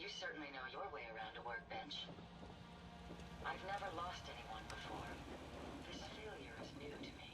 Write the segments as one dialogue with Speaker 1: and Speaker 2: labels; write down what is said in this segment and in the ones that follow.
Speaker 1: You certainly know your way around a workbench. I've never lost anyone before. This failure is new to me.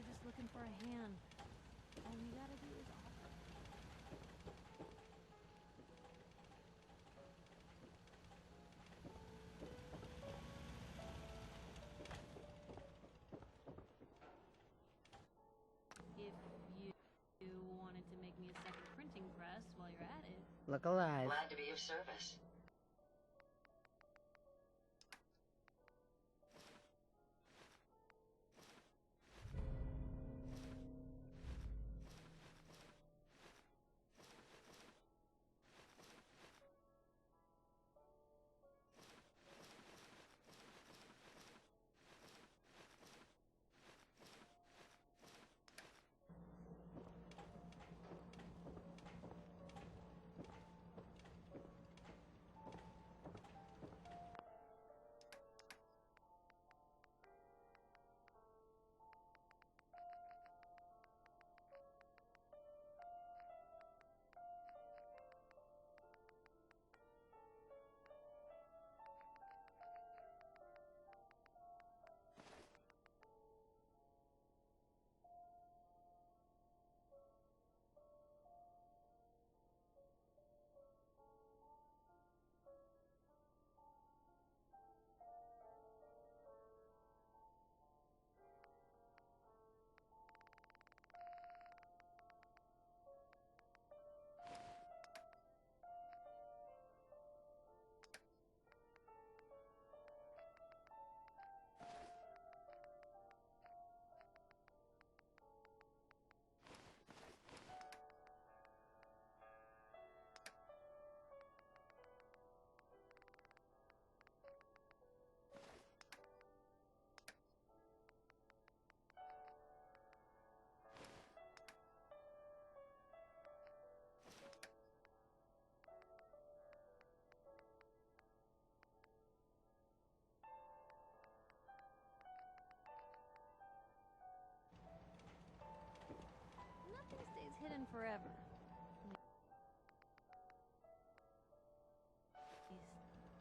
Speaker 2: just looking for a hand. All you gotta do is offer. If you wanted to make me a second printing press while you're at it.
Speaker 3: Look alive.
Speaker 1: Glad to be of service.
Speaker 2: Nothing stays hidden forever.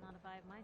Speaker 2: Not if I have my...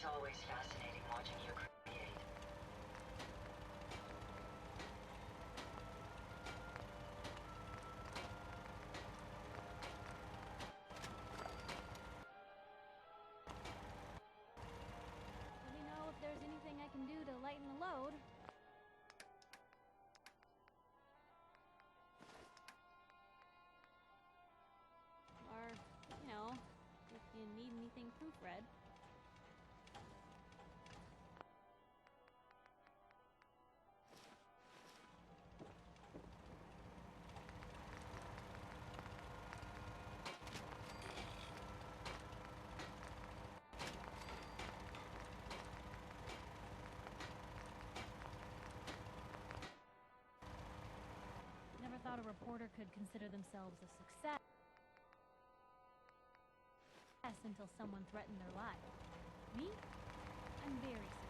Speaker 1: It's always fascinating watching you create.
Speaker 2: Let me know if there's anything I can do to lighten the load. Or, if you need anything proofread. Never thought a reporter could consider themselves a success until someone threatened their life. Me? I'm very successful.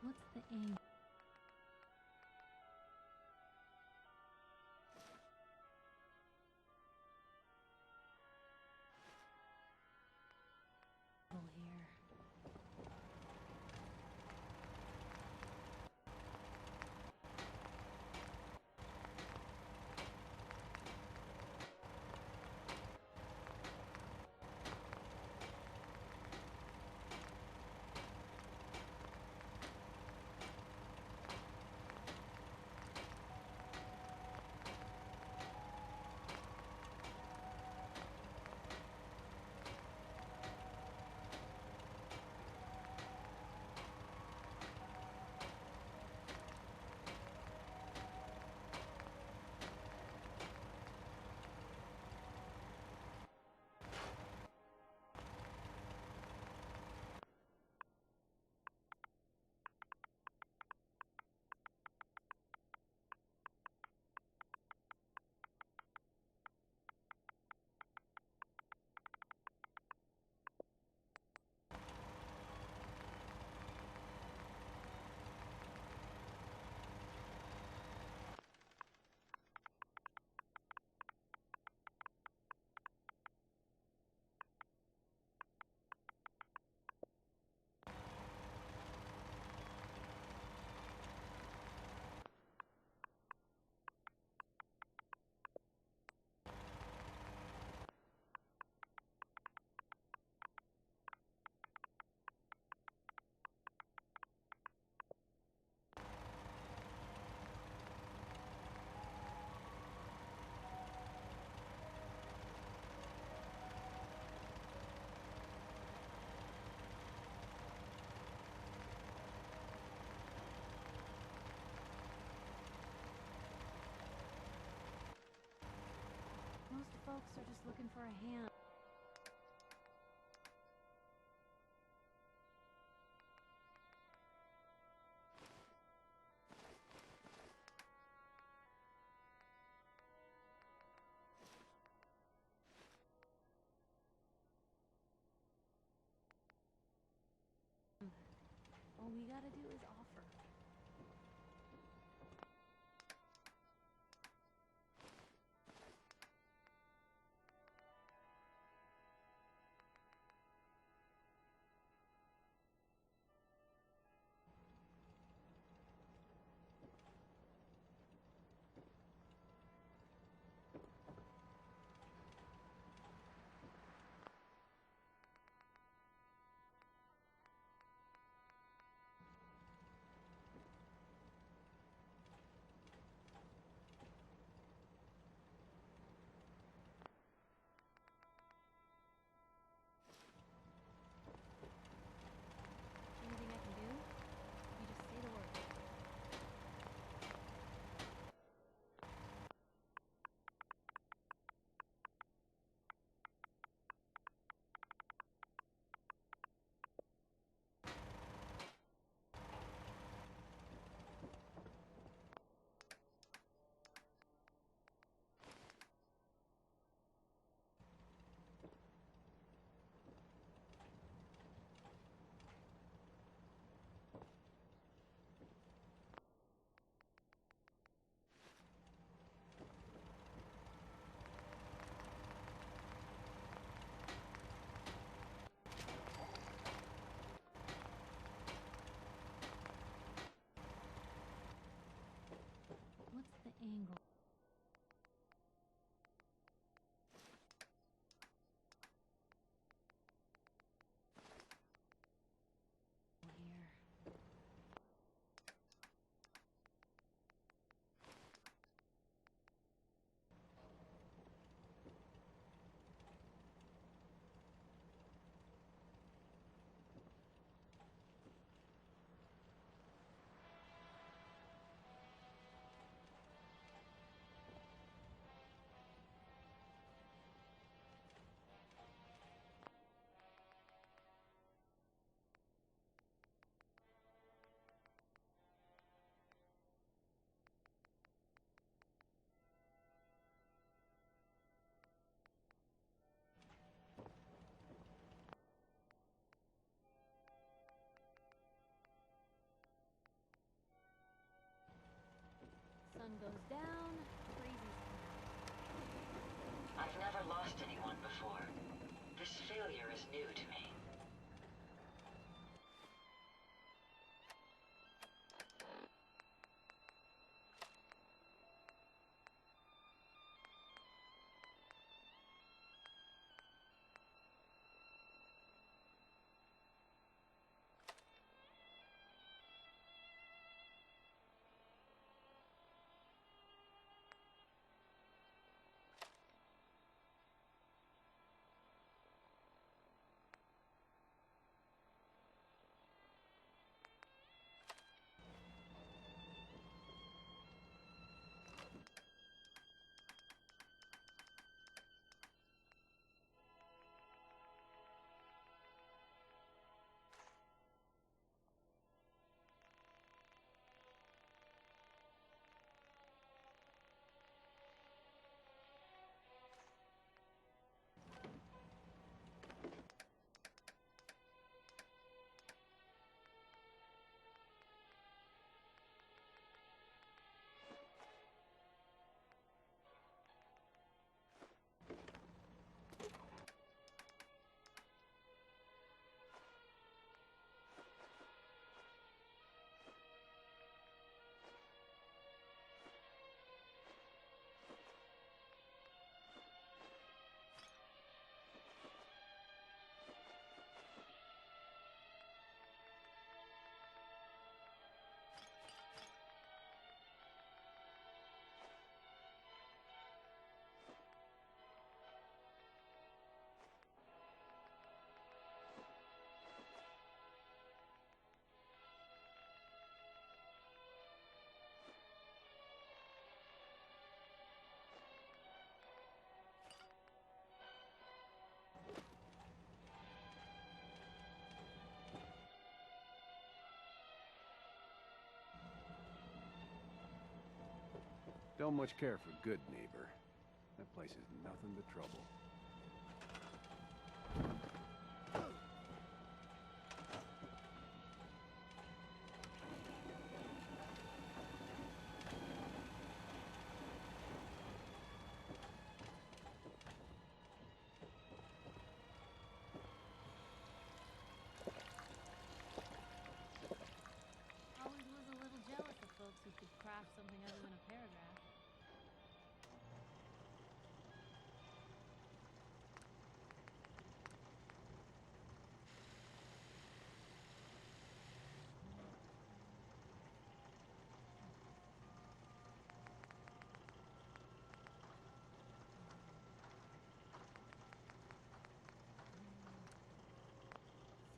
Speaker 2: What's the aim? Here. Most folks are just looking for a hand. All we gotta do is offer. Sun goes down, crazies come out.
Speaker 1: I've never lost anyone before. This failure is new to me.
Speaker 3: Don't much care for good neighbor. That place is nothing but trouble.
Speaker 2: Always was a little jealous of folks who could craft something other than a paragraph.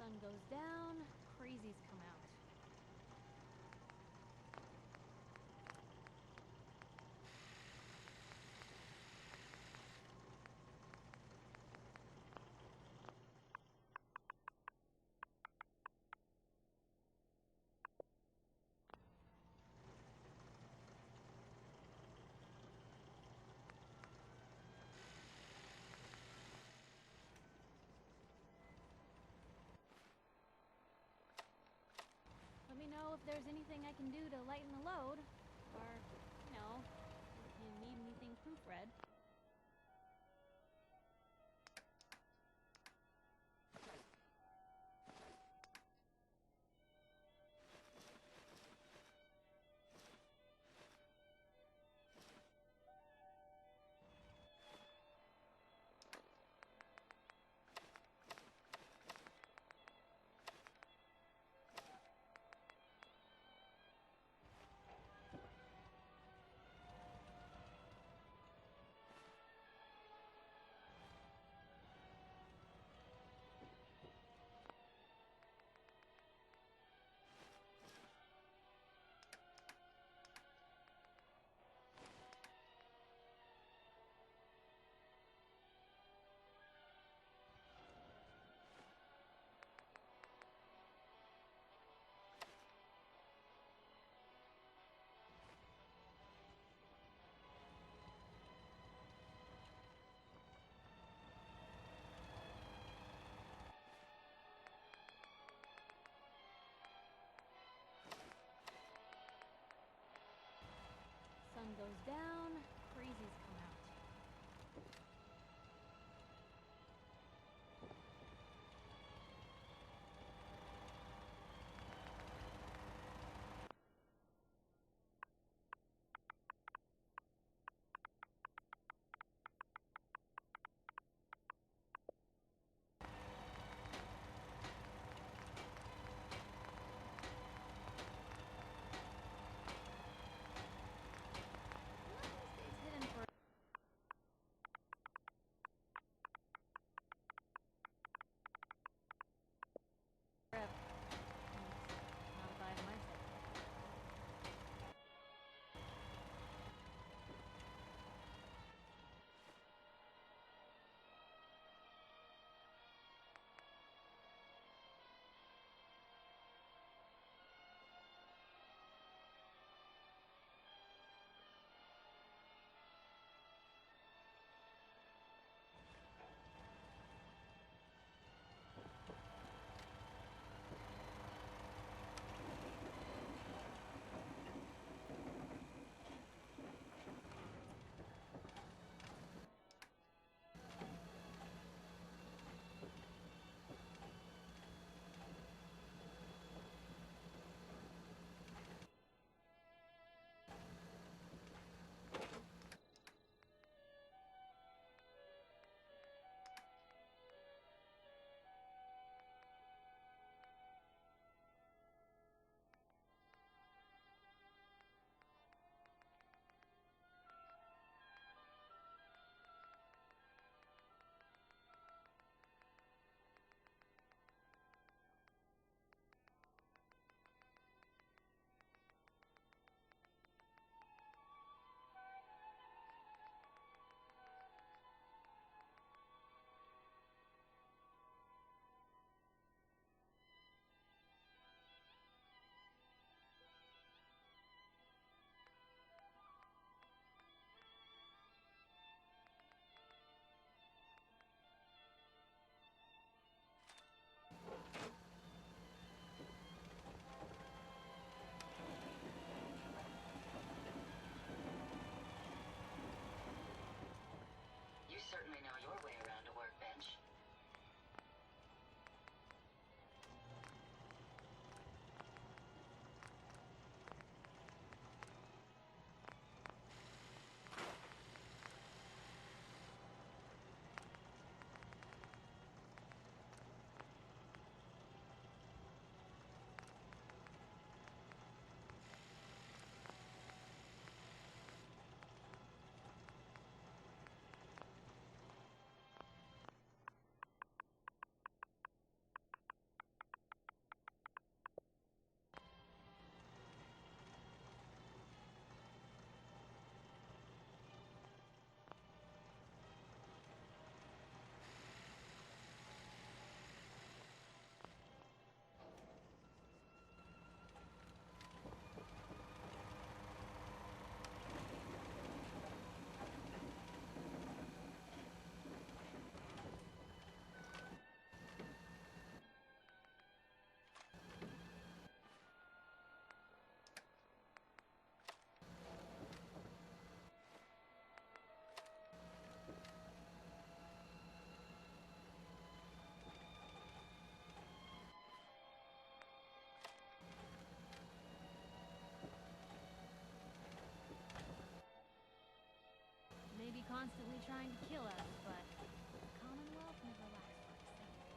Speaker 2: Sun goes down, crazies come out. Let me know if there's anything I can do to lighten the load. Or, if you need anything proofread. goes down, crazies come out. Stays hidden for forever. Not if I have my say.
Speaker 1: You certainly know your way around a workbench.
Speaker 2: Maybe constantly trying to kill us, but the Commonwealth never lasts for a second.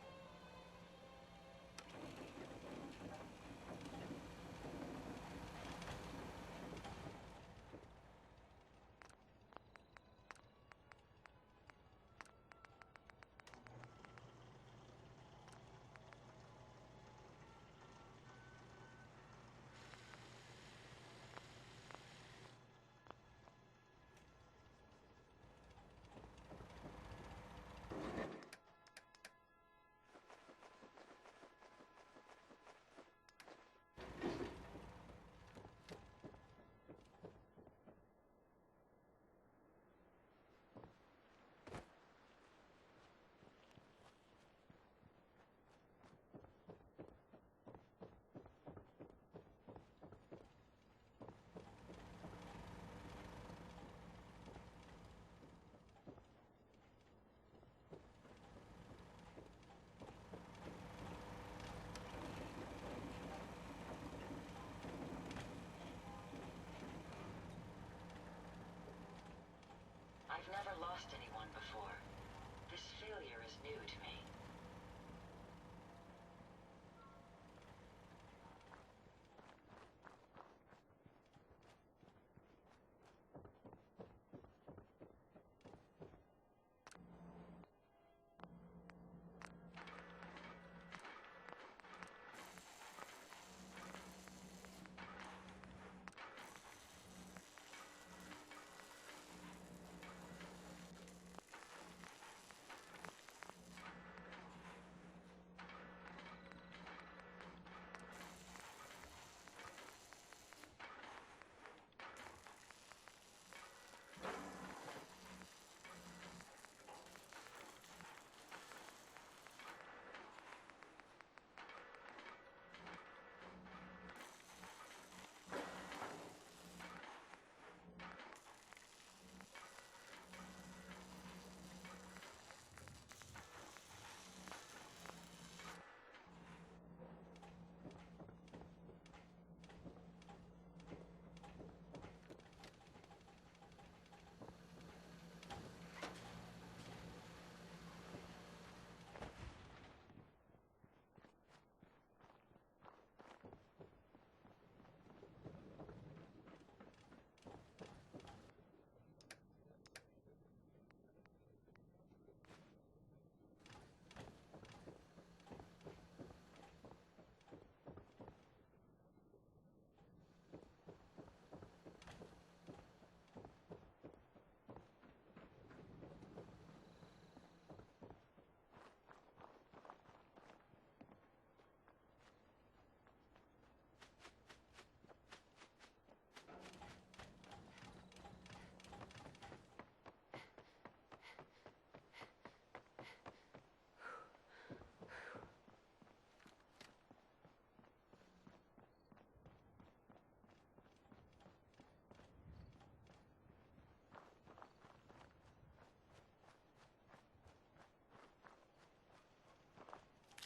Speaker 1: This failure is new to me.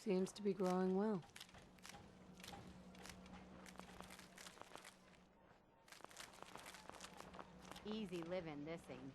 Speaker 4: Seems to be growing well.
Speaker 5: Easy living, this ain't.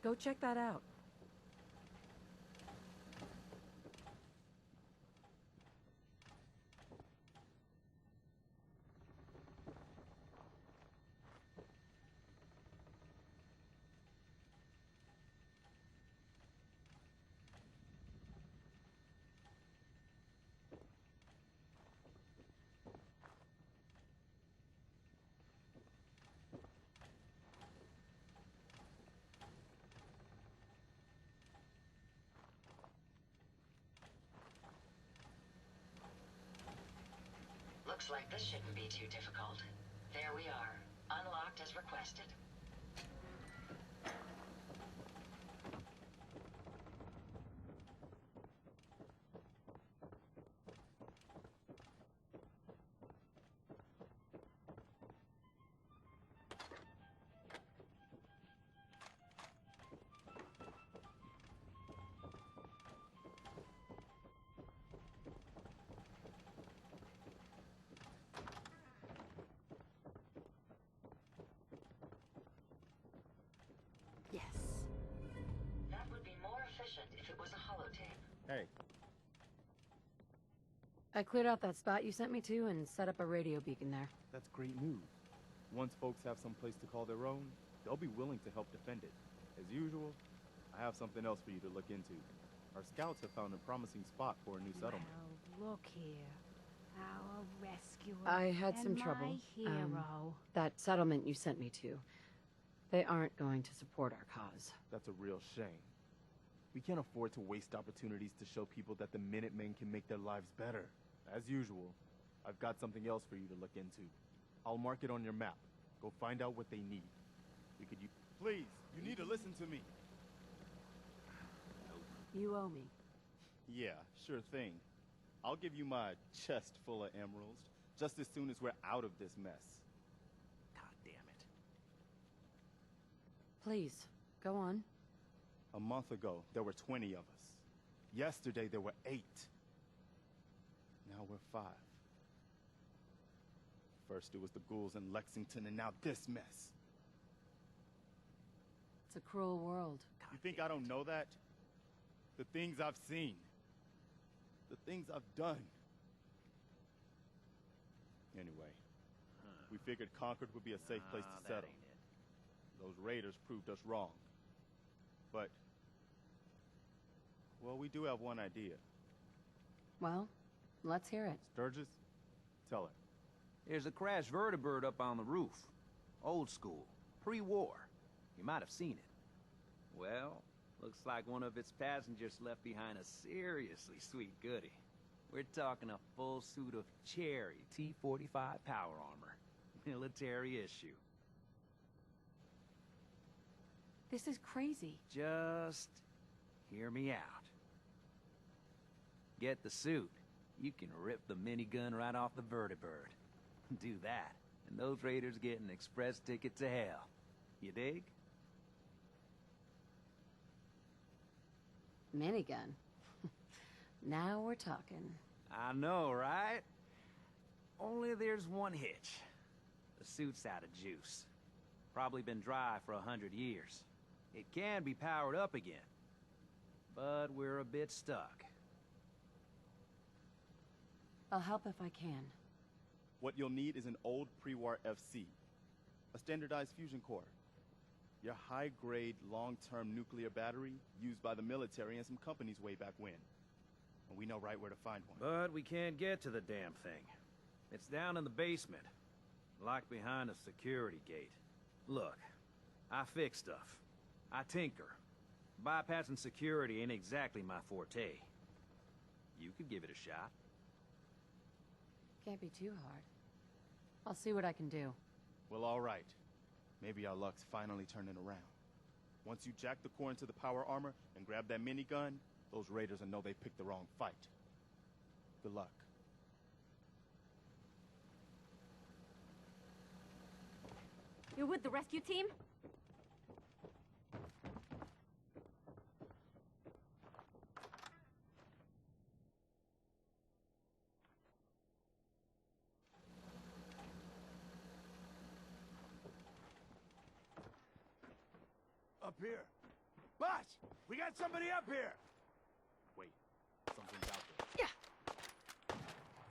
Speaker 4: Go check that out.
Speaker 1: Looks like this shouldn't be too difficult. There we are, unlocked as requested.
Speaker 5: Yes.
Speaker 1: That would be more efficient if it was a holotape.
Speaker 6: Hey,
Speaker 4: I cleared out that spot you sent me to and set up a radio beacon there.
Speaker 6: that's great news. Once folks have some place to call their own, they'll be willing to help defend it. As usual, I have something else for you to look into. Our scouts have found a promising spot for a new settlement.
Speaker 5: Well, look here. Our rescuer.
Speaker 4: I had some
Speaker 5: and
Speaker 4: trouble.
Speaker 5: My hero.
Speaker 4: That settlement you sent me to. They aren't going to support our cause.
Speaker 6: That's a real shame. We can't afford to waste opportunities to show people that the Minutemen can make their lives better. As usual, I've got something else for you to look into. I'll mark it on your map. Go find out what they need. We could use... Please, you need to listen to me.
Speaker 4: You owe me.
Speaker 6: Yeah, sure thing. I'll give you my chest full of emeralds just as soon as we're out of this mess. God damn it.
Speaker 4: Please, go on.
Speaker 6: A month ago, there were 20 of us. Yesterday, there were 8. Now we're 5. First, it was the ghouls in Lexington, and now this mess.
Speaker 4: It's a cruel world.
Speaker 6: You think I don't know that? The things I've seen. The things I've done. Anyway, we figured Concord would be a safe place to settle. Those raiders proved us wrong. But, well, we do have one idea.
Speaker 4: Well, let's hear it.
Speaker 6: Sturgis, tell her.
Speaker 7: There's a crashed vertibird up on the roof. Old school. Pre-war. You might have seen it. Well, looks like one of its passengers left behind a seriously sweet goodie. We're talking a full suit of cherry T-45 power armor. Military issue.
Speaker 4: This is crazy.
Speaker 7: Just hear me out. Get the suit. You can rip the minigun right off the vertibird. Do that, and those raiders get an express ticket to hell. You dig?
Speaker 4: Minigun. Now we're talking.
Speaker 7: I know, right? Only there's one hitch. The suit's out of juice. Probably been dry for 100 years. It can be powered up again. But we're a bit stuck.
Speaker 4: I'll help if I can.
Speaker 6: What you'll need is an old pre-war FC, a standardized fusion core, your high-grade, long-term nuclear battery used by the military and some companies way back when. And we know right where to find one.
Speaker 7: But we can't get to the damn thing. It's down in the basement, locked behind a security gate. Look, I fix stuff. I tinker. Bypassing security ain't exactly my forte. You could give it a shot.
Speaker 4: Can't be too hard. I'll see what I can do.
Speaker 6: Well, all right. Maybe our luck's finally turning around. Once you jack the core into the power armor and grab that minigun, those raiders will know they picked the wrong fight. Good luck.
Speaker 5: You're with the rescue team?
Speaker 3: Up here. Boss, we got somebody up here.
Speaker 6: Wait, something's out there.
Speaker 4: Yeah.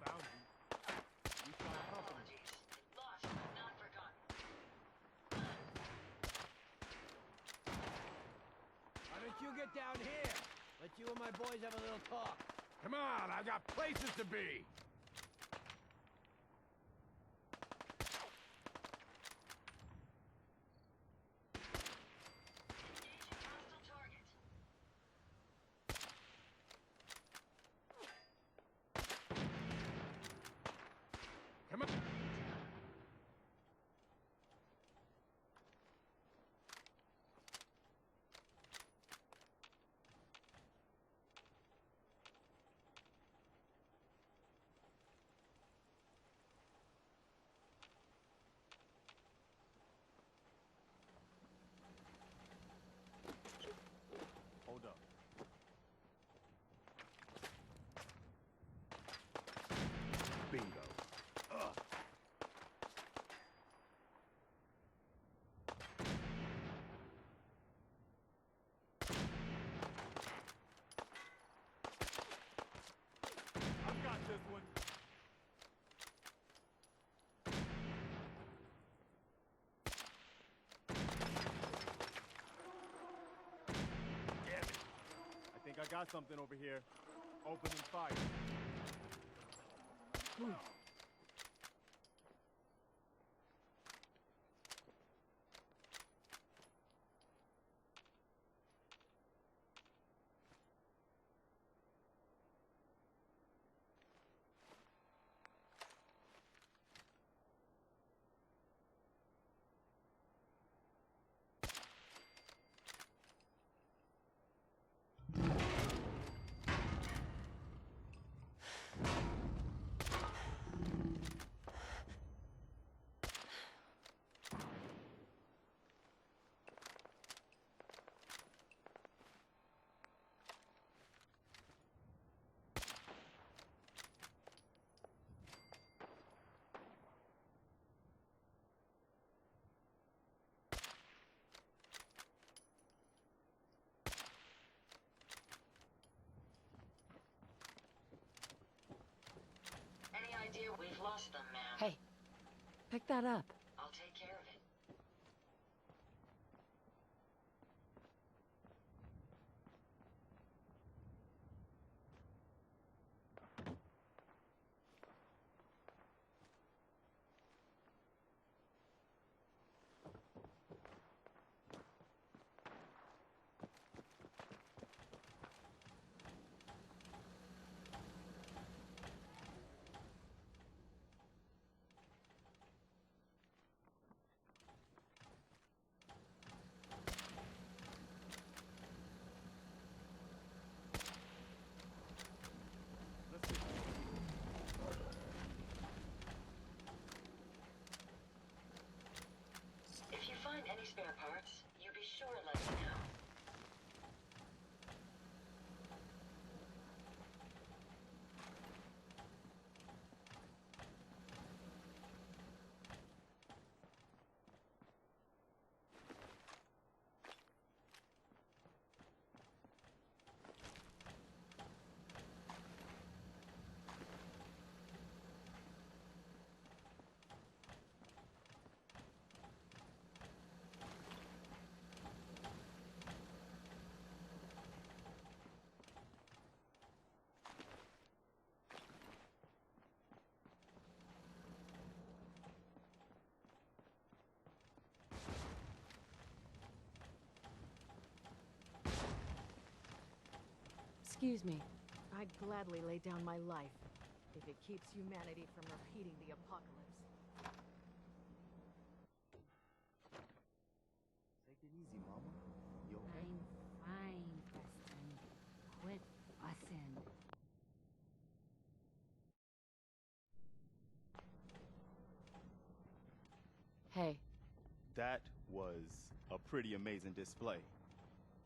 Speaker 6: Found you. We found company.
Speaker 1: Apologies. Lost, but not forgotten.
Speaker 8: Why don't you get down here? Let you and my boys have a little talk.
Speaker 3: Come on, I got places to be.
Speaker 1: Engaging hostile target.
Speaker 3: Come on.
Speaker 6: Hold up.
Speaker 3: Bingo. Ugh.
Speaker 6: I've got this one.
Speaker 3: Damn it.
Speaker 6: I think I got something over here. Opening fire.
Speaker 1: Any idea we've lost them, ma'am?
Speaker 4: Hey, pick that up.
Speaker 1: I'll take care of it. If you find any spare parts, you be sure to let me know.
Speaker 4: Excuse me. I'd gladly lay down my life if it keeps humanity from repeating the apocalypse.
Speaker 6: Take it easy, Mama. You okay?
Speaker 5: I'm fine, Preston. Quit fussing.
Speaker 4: Hey,
Speaker 6: That was a pretty amazing display.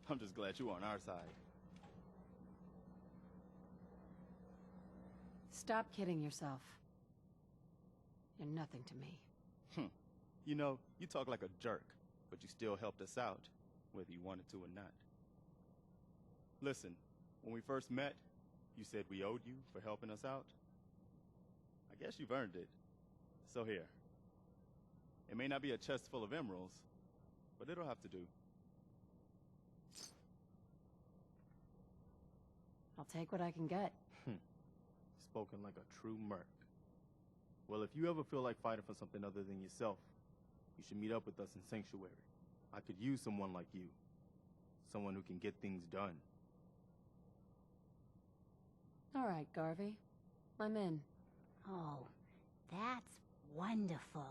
Speaker 6: I'm just glad you were on our side.
Speaker 4: stop kidding yourself. You're nothing to me.
Speaker 6: You know, you talk like a jerk, but you still helped us out, whether you wanted to or not. Listen, when we first met, you said we owed you for helping us out. I guess you've earned it. So here. It may not be a chest full of emeralds, but it'll have to do.
Speaker 9: I'll take what I can get.
Speaker 6: Spoken like a true merc. Well, if you ever feel like fighting for something other than yourself, you should meet up with us in Sanctuary. I could use someone like you. Someone who can get things done.
Speaker 9: All right, Garvey. I'm in.
Speaker 5: Oh, that's wonderful.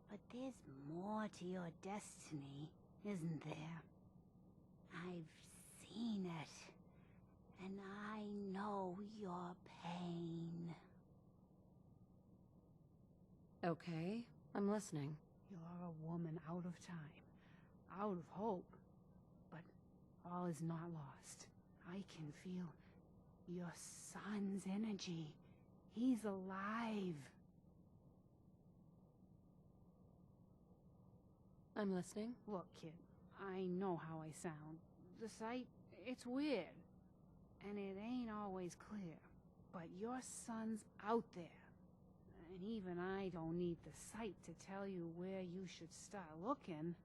Speaker 5: But there's more to your destiny, isn't there? I've seen it, and I know your pain.
Speaker 9: Okay, I'm listening.
Speaker 5: You're a woman out of time, out of hope. But all is not lost. I can feel your son's energy. He's alive.
Speaker 9: I'm listening.
Speaker 5: Look, kid, I know how I sound. The sight, it's weird. And it ain't always clear. But your son's out there. And even I don't need the sight to tell you where you should start looking.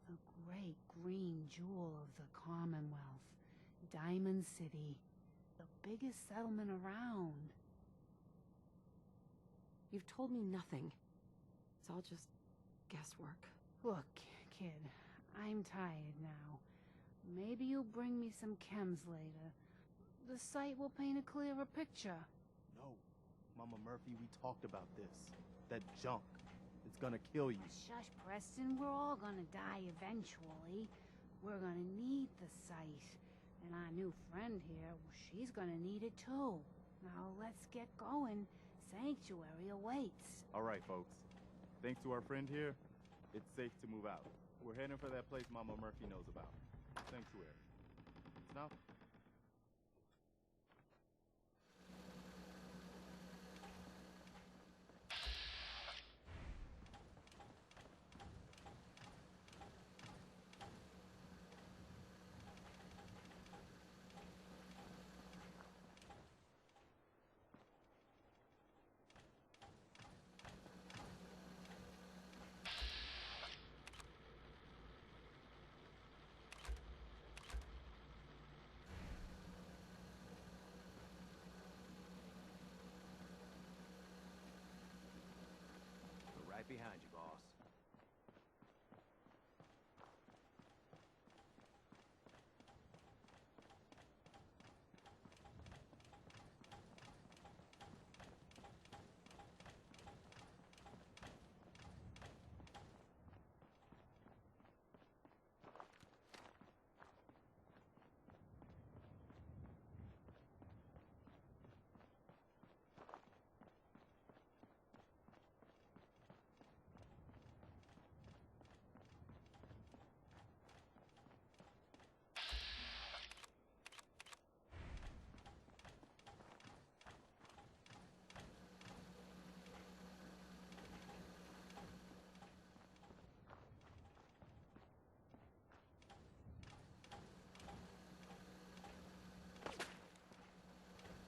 Speaker 5: The great green jewel of the Commonwealth. Diamond City. The biggest settlement around.
Speaker 9: You've told me nothing. It's all just guesswork.
Speaker 5: Look, kid, I'm tired now. Maybe you'll bring me some chems later. The sight will paint a clearer picture.
Speaker 6: No. Mama Murphy, we talked about this. That junk. It's gonna kill you.
Speaker 5: Shush, Preston. We're all gonna die eventually. We're gonna need the sight. And our new friend here, well, she's gonna need it too. Now let's get going. Sanctuary awaits.
Speaker 6: All right, folks. Thanks to our friend here, it's safe to move out. We're heading for that place Mama Murphy knows about. Sanctuary. Now?
Speaker 7: Right behind you, boss.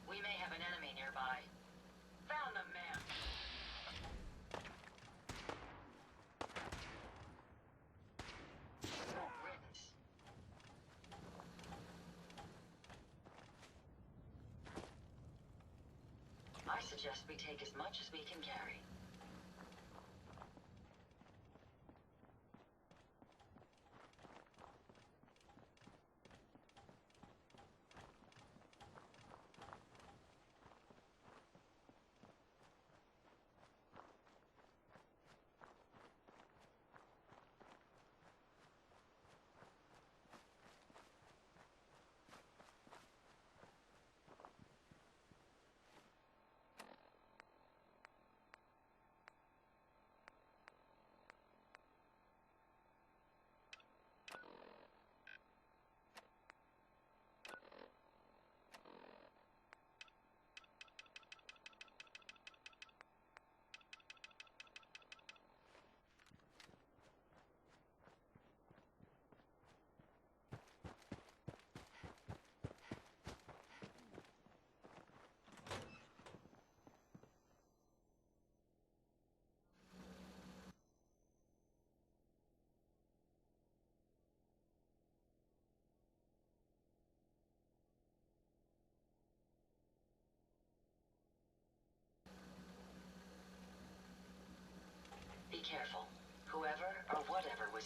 Speaker 1: We may have an enemy nearby. Found them, ma'am. Riddance. I suggest we take as much as we can carry.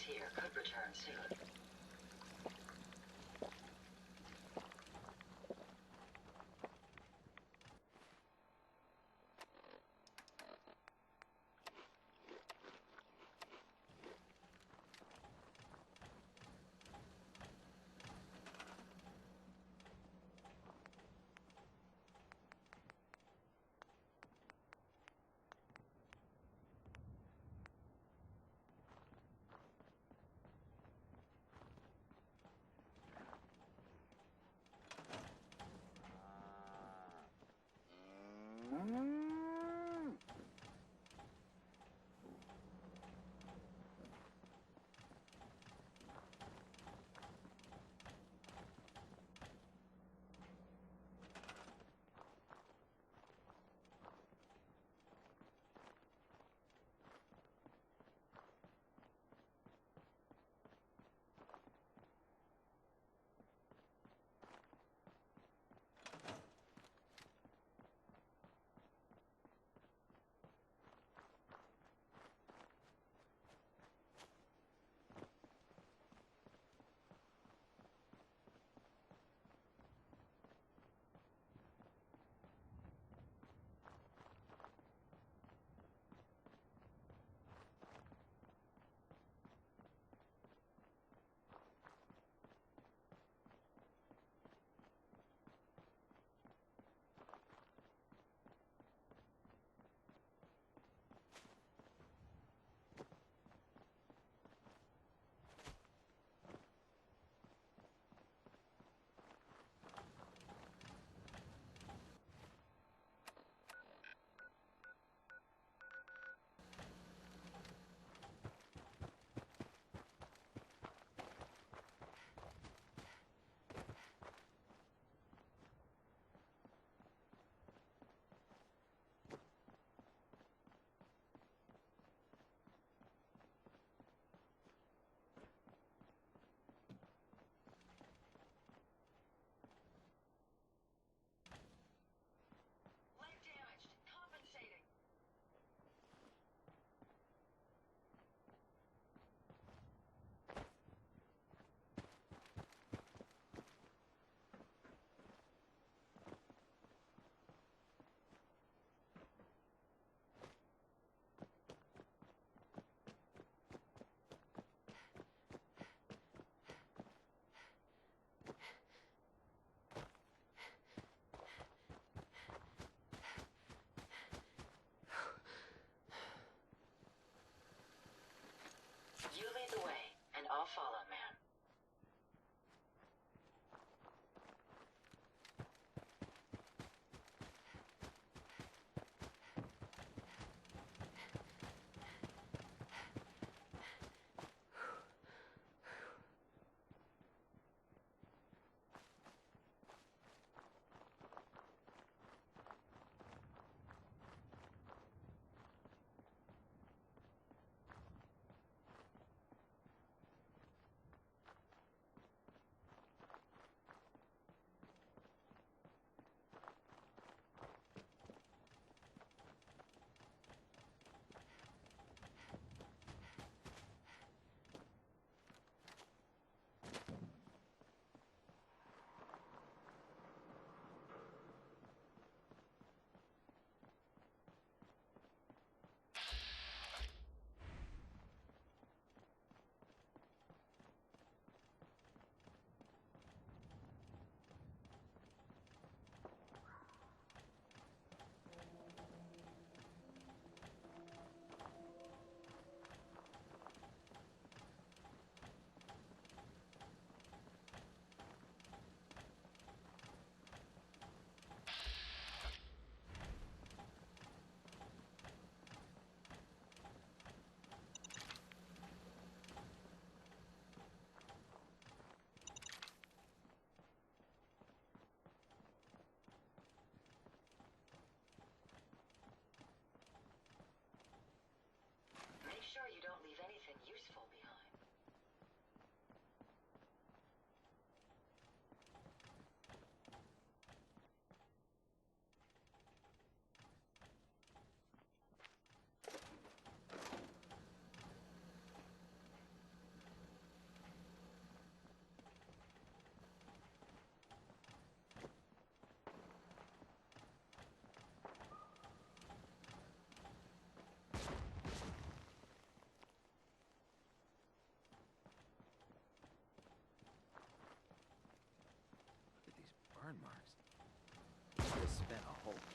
Speaker 1: here could return soon.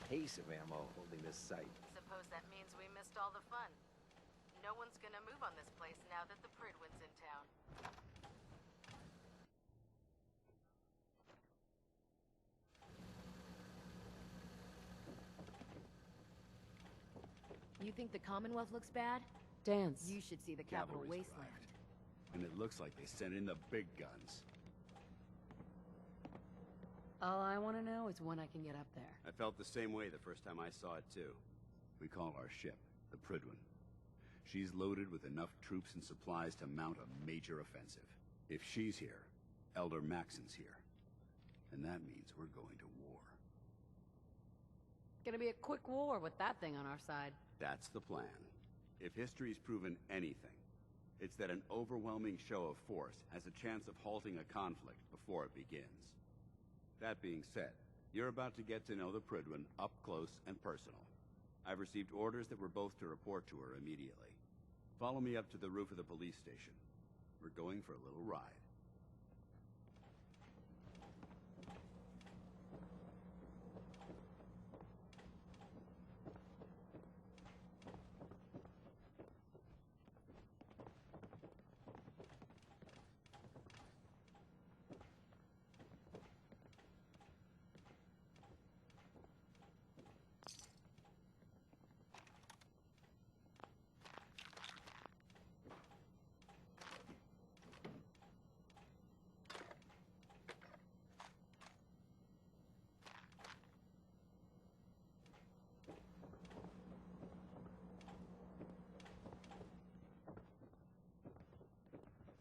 Speaker 10: case of ammo holding this site.
Speaker 4: Suppose that means we missed all the fun. No one's gonna move on this place now that the Pridwin's in town. You think the Commonwealth looks bad?
Speaker 9: Dance.
Speaker 4: You should see the Capital
Speaker 3: Cavalry's
Speaker 4: Wasteland.
Speaker 3: arrived. And it looks like they sent in the big guns.
Speaker 9: All I want to know is when I can get up there.
Speaker 3: I felt the same way the first time I saw it, too. We call our ship the Pridwin. She's loaded with enough troops and supplies to mount a major offensive. If she's here, Elder Maxon's here. And that means we're going to war.
Speaker 9: Gonna be a quick war with that thing on our side.
Speaker 3: That's the plan. If history's proven anything, it's that an overwhelming show of force has a chance of halting a conflict before it begins. That being said, you're about to get to know the Pridwin up close and personal. I've received orders that we're both to report to her immediately. Follow me up to the roof of the police station. We're going for a little ride.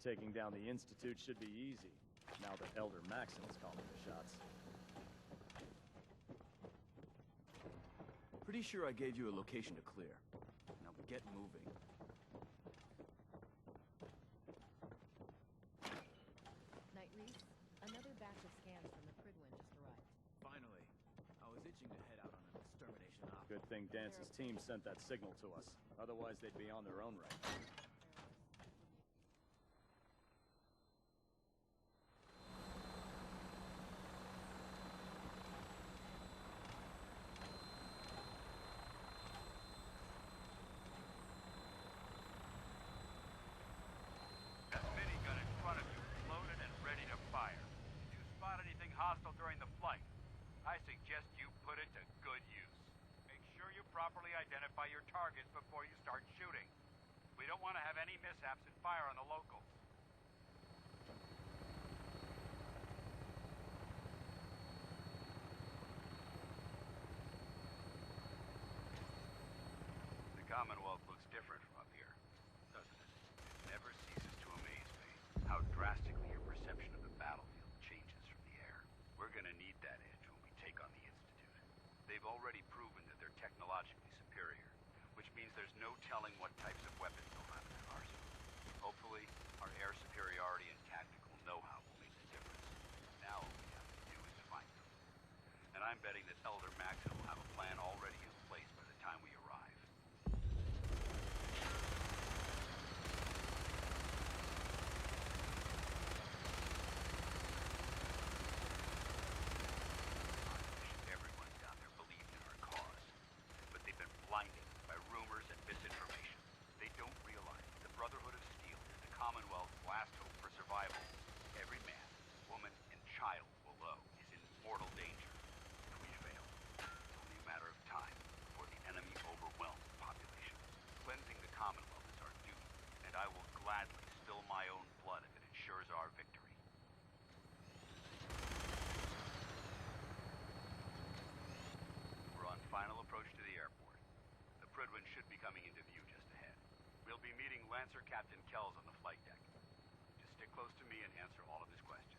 Speaker 11: Taking down the Institute should be easy, now that Elder Maxon is calling the shots.
Speaker 6: Pretty sure I gave you a location to clear. Now get moving.
Speaker 4: Night Reese, another batch of scans from the Pridwin just arrived.
Speaker 6: Finally. I was itching to head out on an extermination op.
Speaker 11: Good thing Dance's team sent that signal to us. Otherwise, they'd be on their own right.
Speaker 12: Hostile during the flight. I suggest you put it to good use. Make sure you properly identify your targets before you start shooting. We don't want to have any mishaps and fire on the locals. The Commonwealth looks different from up here, doesn't it? It never ceases to amaze me how drastically your perception of the battlefield changes from the air. We're gonna need that edge when we take on the Institute. They've already proven that they're technologically superior, which means there's no telling what types of weapons they'll have in their arsenal. Hopefully, our air superiority and tactical know-how will make the difference. Now all we have to do is find them. And I'm betting that Elder Maxon will have a plan already in place by the time we arrive. Blinded by rumors and misinformation. They don't realize the Brotherhood of Steel is the Commonwealth's last hope for survival. Every man, woman, and child below is in mortal danger. If we fail, it's only a matter of time before the enemy overwhelms the population. Cleansing the Commonwealth is our duty, and I will gladly spill my own blood if it ensures our victory. We're on final approach to the airport. Pridwin should be coming into view just ahead. We'll be meeting Lancer Captain Kells on the flight deck. Just stick close to me and answer all of his questions.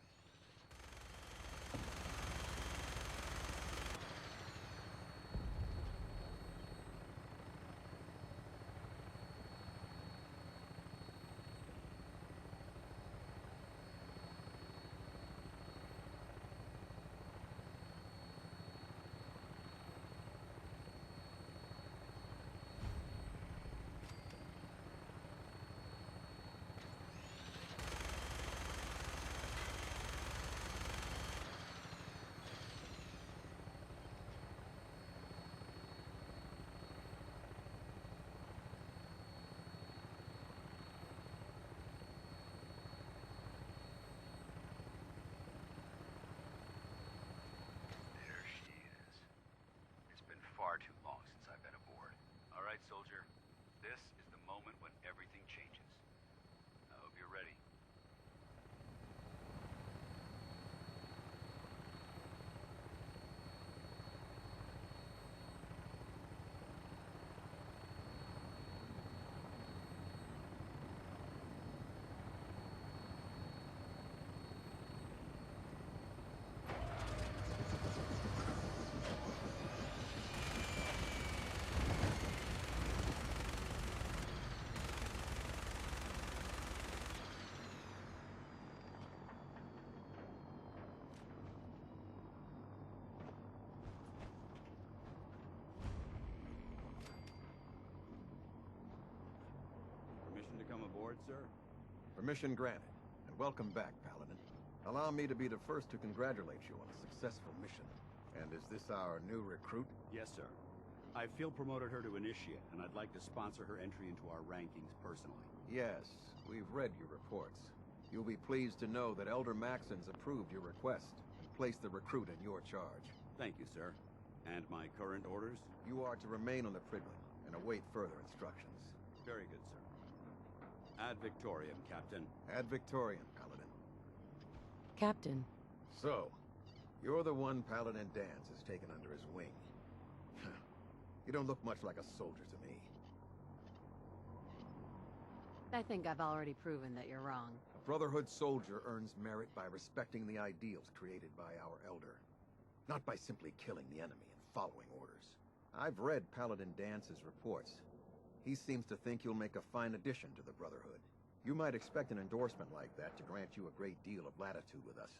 Speaker 3: aboard, sir?
Speaker 13: Permission granted, and welcome back, Paladin. Allow me to be the first to congratulate you on a successful mission. And is this our new recruit?
Speaker 3: Yes, sir. I field promoted her to initiate, and I'd like to sponsor her entry into our rankings personally.
Speaker 13: Yes, we've read your reports. You'll be pleased to know that Elder Maxon's approved your request and placed the recruit in your charge.
Speaker 3: Thank you, sir. And my current orders?
Speaker 13: You are to remain on the Prigling and await further instructions.
Speaker 3: Very good, sir. Ad Victoriam, Captain.
Speaker 13: Ad Victoriam, Paladin.
Speaker 9: Captain.
Speaker 13: So, you're the one Paladin Danse has taken under his wing. You don't look much like a soldier to me.
Speaker 9: I think I've already proven that you're wrong.
Speaker 13: A Brotherhood soldier earns merit by respecting the ideals created by our Elder, not by simply killing the enemy and following orders. I've read Paladin Dance's reports. He seems to think you'll make a fine addition to the Brotherhood. You might expect an endorsement like that to grant you a great deal of latitude with us.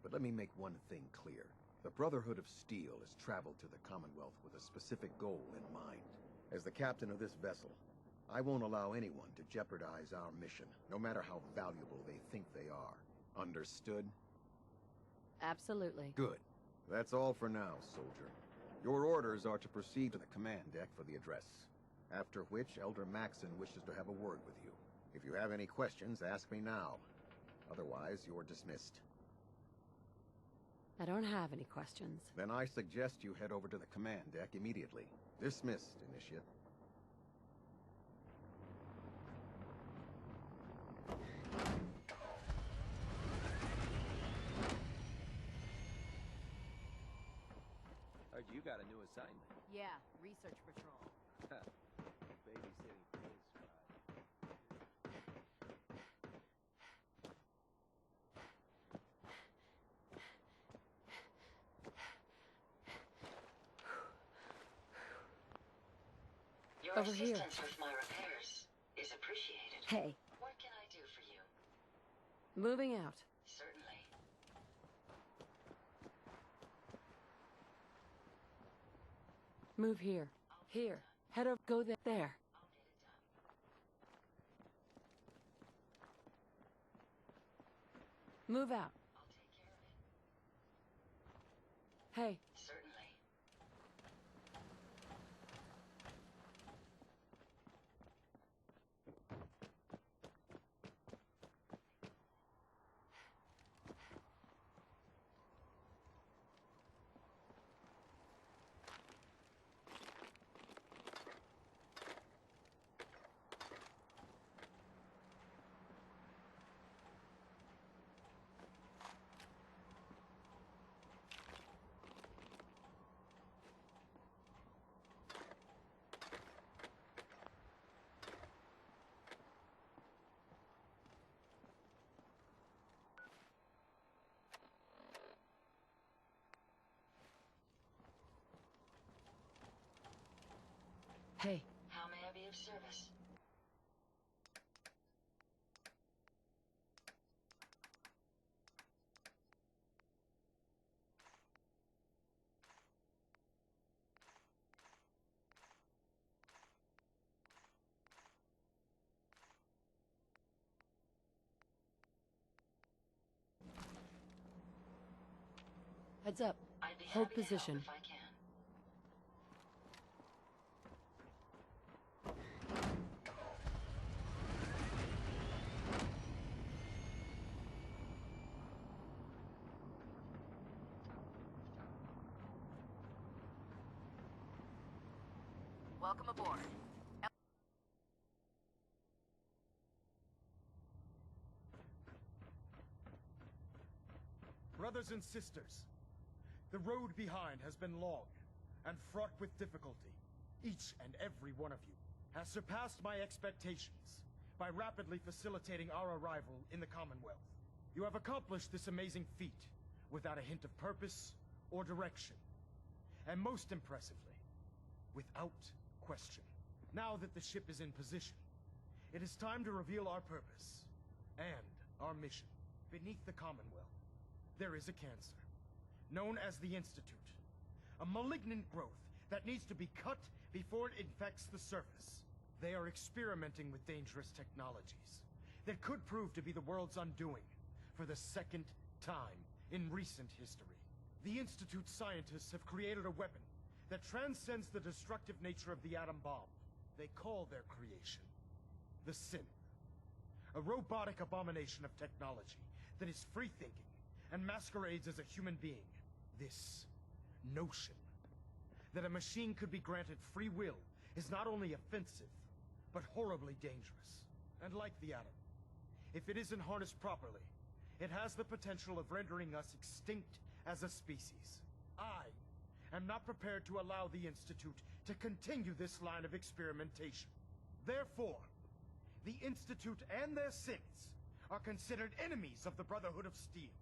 Speaker 13: But let me make one thing clear. The Brotherhood of Steel has traveled to the Commonwealth with a specific goal in mind. As the captain of this vessel, I won't allow anyone to jeopardize our mission, no matter how valuable they think they are. Understood?
Speaker 9: Absolutely.
Speaker 13: Good. That's all for now, soldier. Your orders are to proceed to the command deck for the address, after which Elder Maxon wishes to have a word with you. If you have any questions, ask me now. Otherwise, you're dismissed.
Speaker 9: I don't have any questions.
Speaker 13: Then I suggest you head over to the command deck immediately. Dismissed, Initiate.
Speaker 7: Heard you got a new assignment.
Speaker 4: Yeah, research patrol.
Speaker 7: Babysitting for his tribe.
Speaker 1: Your
Speaker 9: Over here.
Speaker 1: assistance with my repairs is appreciated.
Speaker 9: Hey.
Speaker 1: What can I do for you?
Speaker 9: Moving out.
Speaker 1: Certainly.
Speaker 9: Move here. Here. Head over. Go there. There.
Speaker 1: I'll get it done.
Speaker 9: Move out.
Speaker 1: I'll take care of it.
Speaker 9: Hey.
Speaker 1: Certainly.
Speaker 9: Hey.
Speaker 1: How may I be of service?
Speaker 9: Heads up.
Speaker 1: I'd be
Speaker 9: Hold
Speaker 1: happy to
Speaker 9: position.
Speaker 1: help if I can.
Speaker 4: Welcome aboard.
Speaker 14: Brothers and sisters, the road behind has been long and fraught with difficulty. Each and every one of you has surpassed my expectations by rapidly facilitating our arrival in the Commonwealth. You have accomplished this amazing feat without a hint of purpose or direction, and most impressively, without question. Now that the ship is in position, it is time to reveal our purpose and our mission. Beneath the Commonwealth, there is a cancer, known as the Institute. A malignant growth that needs to be cut before it infects the surface. They are experimenting with dangerous technologies that could prove to be the world's undoing for the second time in recent history. The Institute's scientists have created a weapon that transcends the destructive nature of the atom bomb. They call their creation the Synth, a robotic abomination of technology that is free-thinking and masquerades as a human being. This notion that a machine could be granted free will is not only offensive, but horribly dangerous. And like the atom, if it isn't harnessed properly, it has the potential of rendering us extinct as a species. I am not prepared to allow the Institute to continue this line of experimentation. Therefore, the Institute and their synths are considered enemies of the Brotherhood of Steel,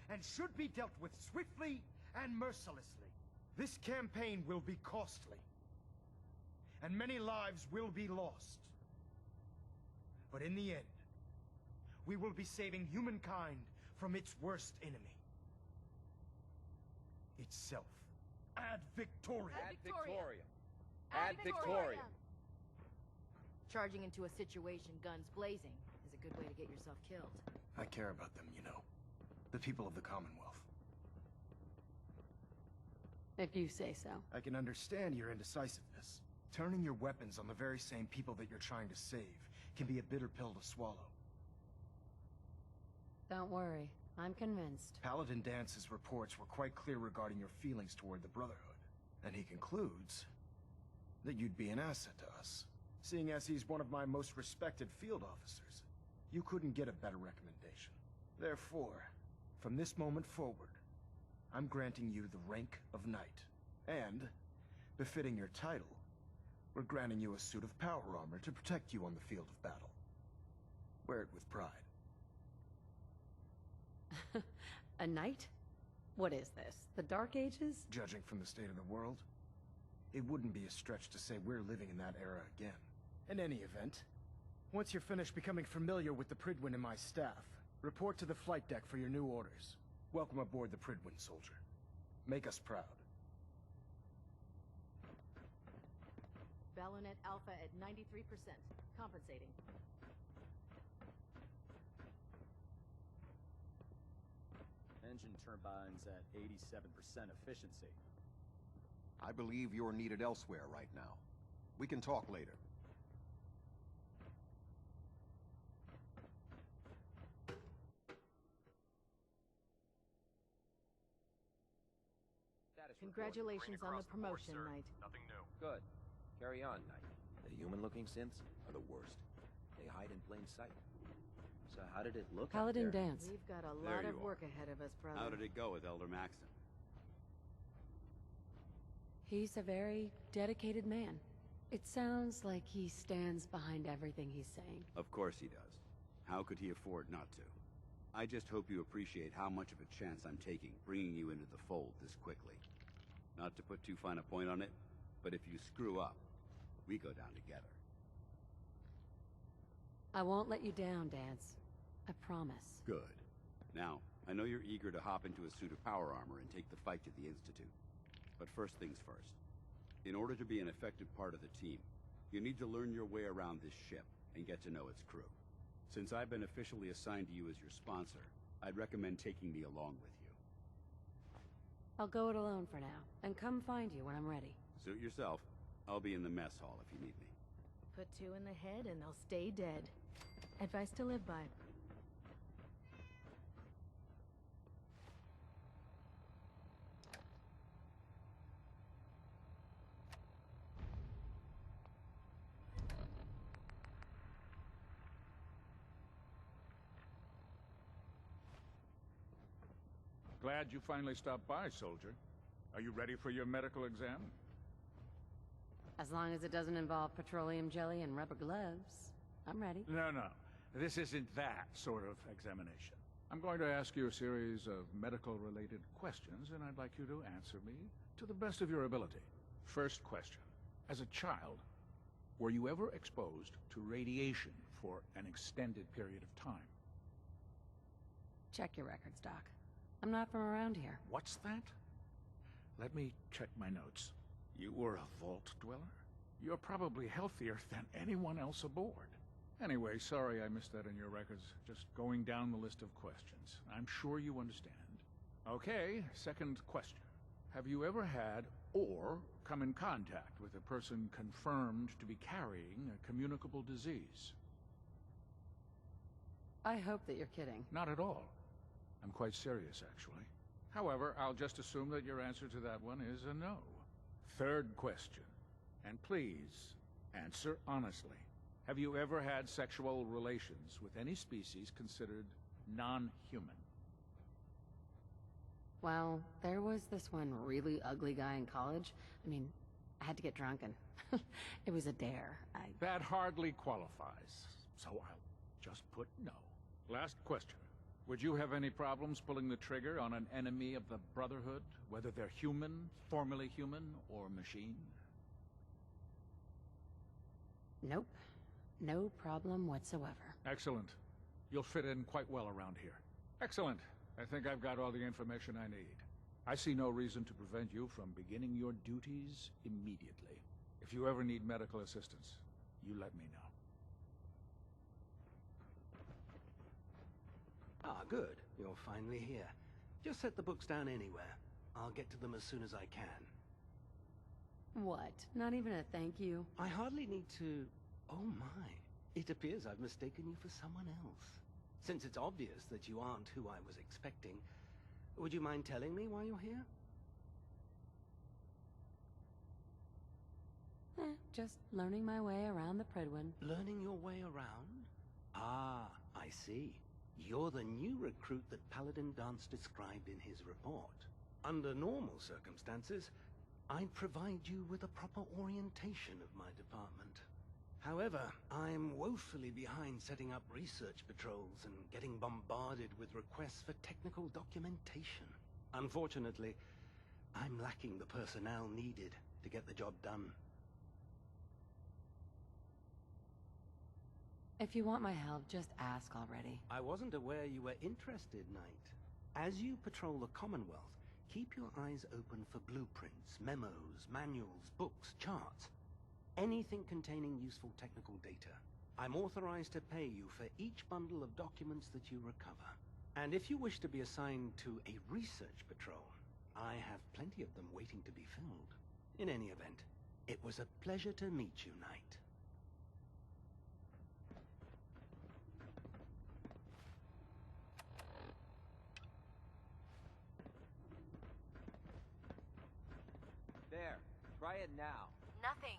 Speaker 14: and should be dealt with swiftly and mercilessly. This campaign will be costly, and many lives will be lost. But in the end, we will be saving humankind from its worst enemy. Itself. Ad Victoriam!
Speaker 10: Ad Victoriam! Ad Victoriam!
Speaker 4: Charging into a situation guns blazing is a good way to get yourself killed.
Speaker 14: I care about them, you know. The people of the Commonwealth.
Speaker 9: If you say so.
Speaker 14: I can understand your indecisiveness. Turning your weapons on the very same people that you're trying to save can be a bitter pill to swallow.
Speaker 9: Don't worry. I'm convinced.
Speaker 14: Paladin Dance's reports were quite clear regarding your feelings toward the Brotherhood. And he concludes that you'd be an asset to us. Seeing as he's one of my most respected field officers, you couldn't get a better recommendation. Therefore, from this moment forward, I'm granting you the rank of Knight. And, befitting your title, we're granting you a suit of power armor to protect you on the field of battle. Wear it with pride.
Speaker 9: A knight? What is this? The Dark Ages?
Speaker 14: Judging from the state of the world, it wouldn't be a stretch to say we're living in that era again. In any event, once you're finished becoming familiar with the Pridwin and my staff, report to the flight deck for your new orders. Welcome aboard the Pridwin, soldier. Make us proud.
Speaker 4: Balonet Alpha at 93%. Compensating.
Speaker 11: Engine turbines at 87% efficiency.
Speaker 13: I believe you're needed elsewhere right now. We can talk later.
Speaker 4: Congratulations on the promotion, Knight.
Speaker 10: Nothing new. Good. Carry on, Knight. The human-looking synths are the worst. They hide in plain sight. So how did it look out
Speaker 9: Paladin
Speaker 10: there?
Speaker 9: Dance.
Speaker 4: We've got a
Speaker 3: There
Speaker 4: lot
Speaker 3: you
Speaker 4: of
Speaker 3: are.
Speaker 4: work ahead of us, brother.
Speaker 3: How did it go with Elder Maxon?
Speaker 9: He's a very dedicated man. It sounds like he stands behind everything he's saying.
Speaker 3: Of course he does. How could he afford not to? I just hope you appreciate how much of a chance I'm taking bringing you into the fold this quickly. Not to put too fine a point on it, but if you screw up, we go down together.
Speaker 9: I won't let you down, Dance. I promise.
Speaker 3: Good. Now, I know you're eager to hop into a suit of power armor and take the fight to the Institute. But first things first. In order to be an effective part of the team, you need to learn your way around this ship and get to know its crew. Since I've been officially assigned to you as your sponsor, I'd recommend taking me along with you.
Speaker 9: I'll go it alone for now, and come find you when I'm ready.
Speaker 3: Suit yourself. I'll be in the mess hall if you need me.
Speaker 4: Put two in the head and they'll stay dead. Advice to live by.
Speaker 15: Glad you finally stopped by, soldier. Are you ready for your medical exam?
Speaker 9: As long as it doesn't involve petroleum jelly and rubber gloves, I'm ready.
Speaker 15: No. This isn't that sort of examination. I'm going to ask you a series of medical-related questions, and I'd like you to answer me to the best of your ability. First question. As a child, were you ever exposed to radiation for an extended period of time?
Speaker 9: Check your records, Doc. I'm not from around here.
Speaker 15: What's that? Let me check my notes. You were a vault dweller? You're probably healthier than anyone else aboard. Anyway, sorry I missed that in your records. Just going down the list of questions. I'm sure you understand. Okay, second question. Have you ever had or come in contact with a person confirmed to be carrying a communicable disease?
Speaker 9: I hope that you're kidding.
Speaker 15: Not at all. I'm quite serious, actually. However, I'll just assume that your answer to that one is a no. Third question. And please, answer honestly. Have you ever had sexual relations with any species considered non-human?
Speaker 9: Well, there was this one really ugly guy in college. I mean, I had to get drunk and it was a dare.
Speaker 15: That hardly qualifies, so I'll just put no. Last question. Would you have any problems pulling the trigger on an enemy of the Brotherhood, whether they're human, formerly human, or machine?
Speaker 9: Nope. No problem whatsoever.
Speaker 15: Excellent. You'll fit in quite well around here. Excellent. I think I've got all the information I need. I see no reason to prevent you from beginning your duties immediately. If you ever need medical assistance, you let me know.
Speaker 16: Ah, good. You're finally here. Just set the books down anywhere. I'll get to them as soon as I can.
Speaker 9: What? Not even a thank you?
Speaker 16: I hardly need to... Oh my. It appears I've mistaken you for someone else. Since it's obvious that you aren't who I was expecting, would you mind telling me why you're here?
Speaker 9: Just learning my way around the Predwin.
Speaker 16: Learning your way around? Ah, I see. You're the new recruit that Paladin Dance described in his report. Under normal circumstances, I'd provide you with a proper orientation of my department. However, I'm woefully behind setting up research patrols and getting bombarded with requests for technical documentation. Unfortunately, I'm lacking the personnel needed to get the job done.
Speaker 9: If you want my help, just ask already.
Speaker 16: I wasn't aware you were interested, Knight. As you patrol the Commonwealth, keep your eyes open for blueprints, memos, manuals, books, charts. Anything containing useful technical data. I'm authorized to pay you for each bundle of documents that you recover. And if you wish to be assigned to a research patrol, I have plenty of them waiting to be filled. In any event, it was a pleasure to meet you, Knight.
Speaker 10: There, try it now.
Speaker 4: Nothing.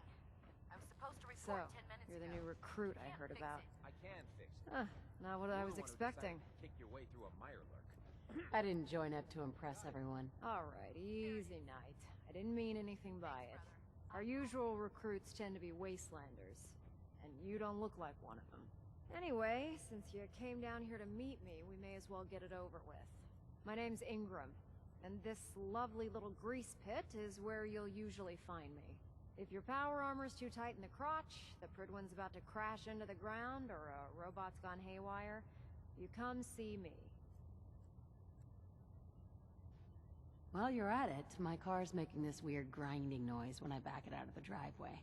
Speaker 4: I'm supposed to report 10 minutes you're the ago. new recruit I heard about.
Speaker 10: I can fix it.
Speaker 4: Not what I was expecting.
Speaker 10: Kick your way through a Mirelurk.
Speaker 9: I didn't join up to impress everyone.
Speaker 4: All right, easy, Knight. I didn't mean anything by it. Our usual recruits tend to be wastelanders, and you don't look like one of them. Anyway, since you came down here to meet me, we may as well get it over with. My name's Ingram, and this lovely little grease pit is where you'll usually find me. If your power armor's too tight in the crotch, the Pridwin's about to crash into the ground, or a robot's gone haywire, you come see me.
Speaker 9: While you're at it, my car's making this weird grinding noise when I back it out of the driveway.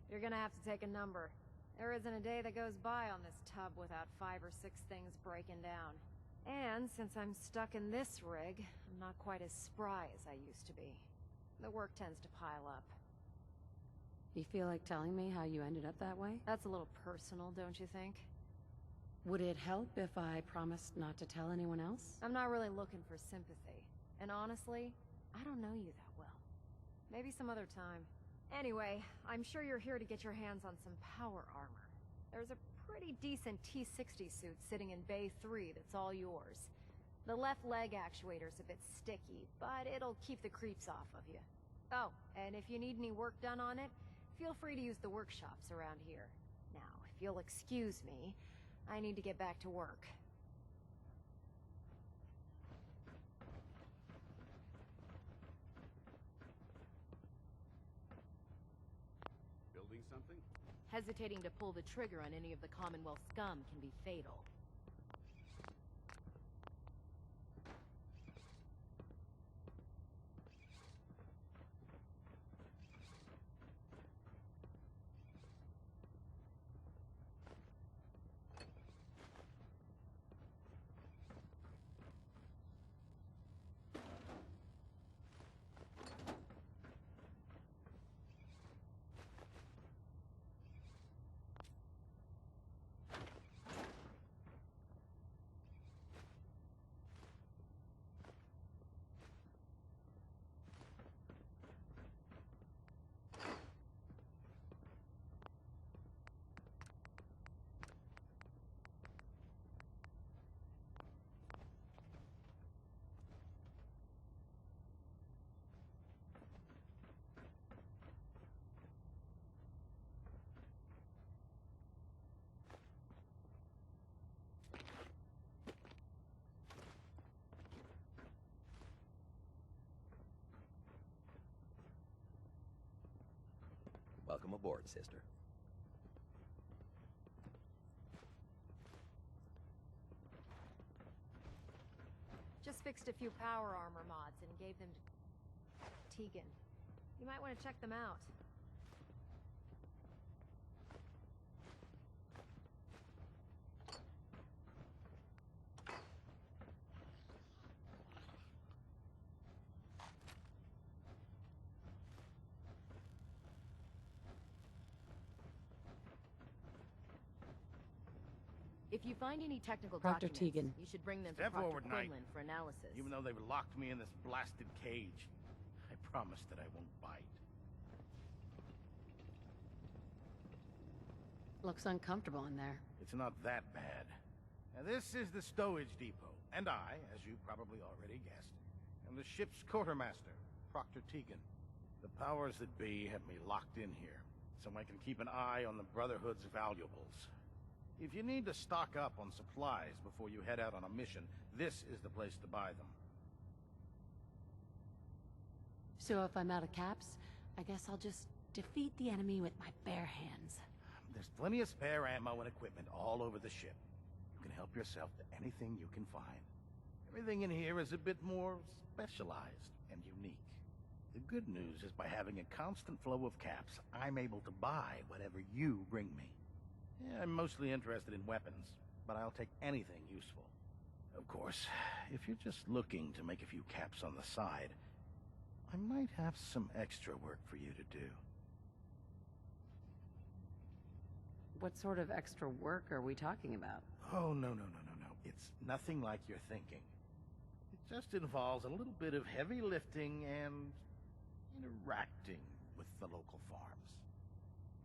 Speaker 4: You're gonna have to take a number. There isn't a day that goes by on this tub without 5 or 6 things breaking down. And since I'm stuck in this rig, I'm not quite as spry as I used to be. The work tends to pile up.
Speaker 9: You feel like telling me how you ended up that way?
Speaker 4: That's a little personal, don't you think?
Speaker 9: Would it help if I promised not to tell anyone else?
Speaker 4: I'm not really looking for sympathy. And honestly, I don't know you that well. Maybe some other time. Anyway, I'm sure you're here to get your hands on some power armor. There's a pretty decent T-60 suit sitting in Bay 3 that's all yours. The left leg actuator's a bit sticky, but it'll keep the creeps off of you. Oh, and if you need any work done on it, feel free to use the workshops around here. Now, if you'll excuse me, I need to get back to work.
Speaker 3: Building something?
Speaker 4: Hesitating to pull the trigger on any of the Commonwealth scum can be fatal.
Speaker 10: Welcome aboard, sister.
Speaker 4: Just fixed a few power armor mods and gave them to Tegan. You might want to check them out. If you find any technical
Speaker 9: Proctor
Speaker 4: documents,
Speaker 9: Tegan.
Speaker 4: you should bring them to
Speaker 8: Step
Speaker 4: Proctor
Speaker 8: forward, Knight.
Speaker 4: Quinlan for analysis.
Speaker 8: Even though they've locked me in this blasted cage, I promise that I won't bite.
Speaker 9: Looks uncomfortable in there.
Speaker 8: It's not that bad. Now, this is the stowage depot, and I, as you probably already guessed, am the ship's quartermaster, Proctor Tegan. The powers that be have me locked in here, so I can keep an eye on the Brotherhood's valuables. If you need to stock up on supplies before you head out on a mission, this is the place to buy them.
Speaker 9: So if I'm out of caps, I guess I'll just defeat the enemy with my bare hands.
Speaker 8: There's plenty of spare ammo and equipment all over the ship. You can help yourself to anything you can find. Everything in here is a bit more specialized and unique. The good news is by having a constant flow of caps, I'm able to buy whatever you bring me. Yeah, I'm mostly interested in weapons, but I'll take anything useful. Of course, if you're just looking to make a few caps on the side, I might have some extra work for you to do.
Speaker 9: What sort of extra work are we talking about?
Speaker 8: Oh, no. It's nothing like you're thinking. It just involves a little bit of heavy lifting and interacting with the local farms.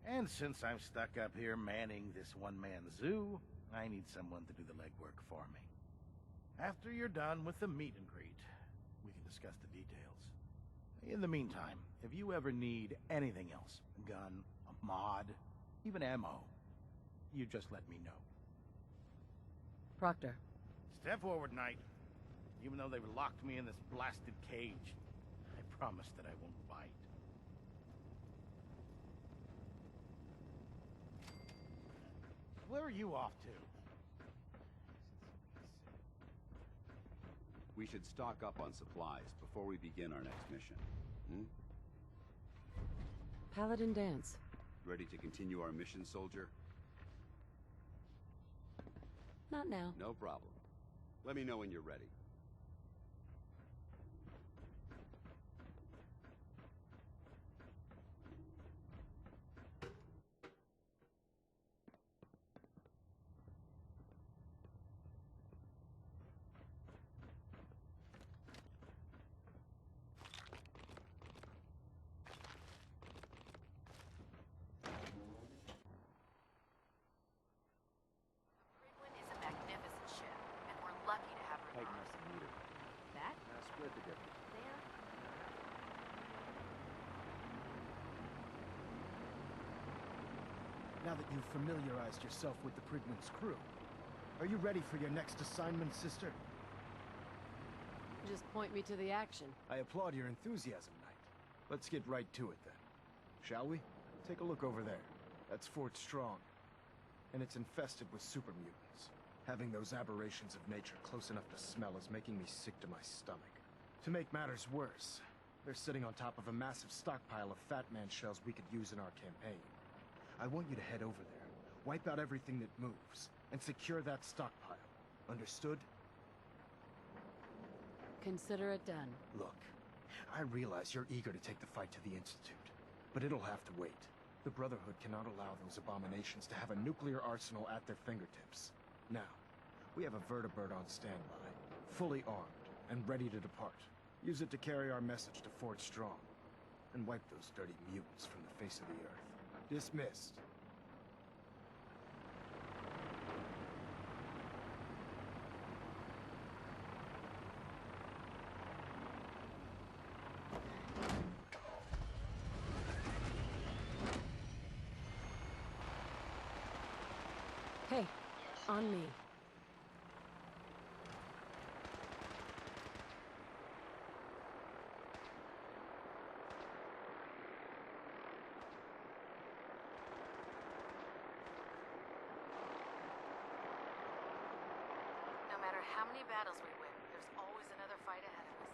Speaker 8: And since I'm stuck up here manning this one-man zoo, I need someone to do the legwork for me. After you're done with the meet and greet, we can discuss the details. In the meantime, if you ever need anything else, a gun, a mod, even ammo, you just let me know.
Speaker 9: Proctor.
Speaker 8: Step forward, Knight. Even though they've locked me in this blasted cage, I promise that I won't bite. Where are you off to?
Speaker 3: We should stock up on supplies before we begin our next mission.
Speaker 9: Paladin Dance.
Speaker 3: Ready to continue our mission, soldier?
Speaker 9: Not now.
Speaker 3: No problem. Let me know when you're ready.
Speaker 4: Quinlan is a magnificent ship, and we're lucky to have her.
Speaker 10: Tighten us the meter.
Speaker 4: That?
Speaker 10: Now split the difference.
Speaker 4: There.
Speaker 14: Now that you've familiarized yourself with the Prigman's crew, are you ready for your next assignment, sister?
Speaker 9: Just point me to the action.
Speaker 14: I applaud your enthusiasm, Knight. Let's get right to it, then. Shall we? Take a look over there. That's Fort Strong. And it's infested with super mutants. Having those aberrations of nature close enough to smell is making me sick to my stomach. To make matters worse, they're sitting on top of a massive stockpile of Fat Man shells we could use in our campaign. I want you to head over there, wipe out everything that moves, and secure that stockpile. Understood?
Speaker 9: Consider it done.
Speaker 14: Look, I realize you're eager to take the fight to the Institute, but it'll have to wait. The Brotherhood cannot allow those abominations to have a nuclear arsenal at their fingertips. Now, we have a vertibird on standby, fully armed, and ready to depart. Use it to carry our message to Fort Strong, and wipe those dirty mutants from the face of the earth. Dismissed.
Speaker 9: Hey, on me.
Speaker 17: matter how many battles we win, there's always another fight ahead of us.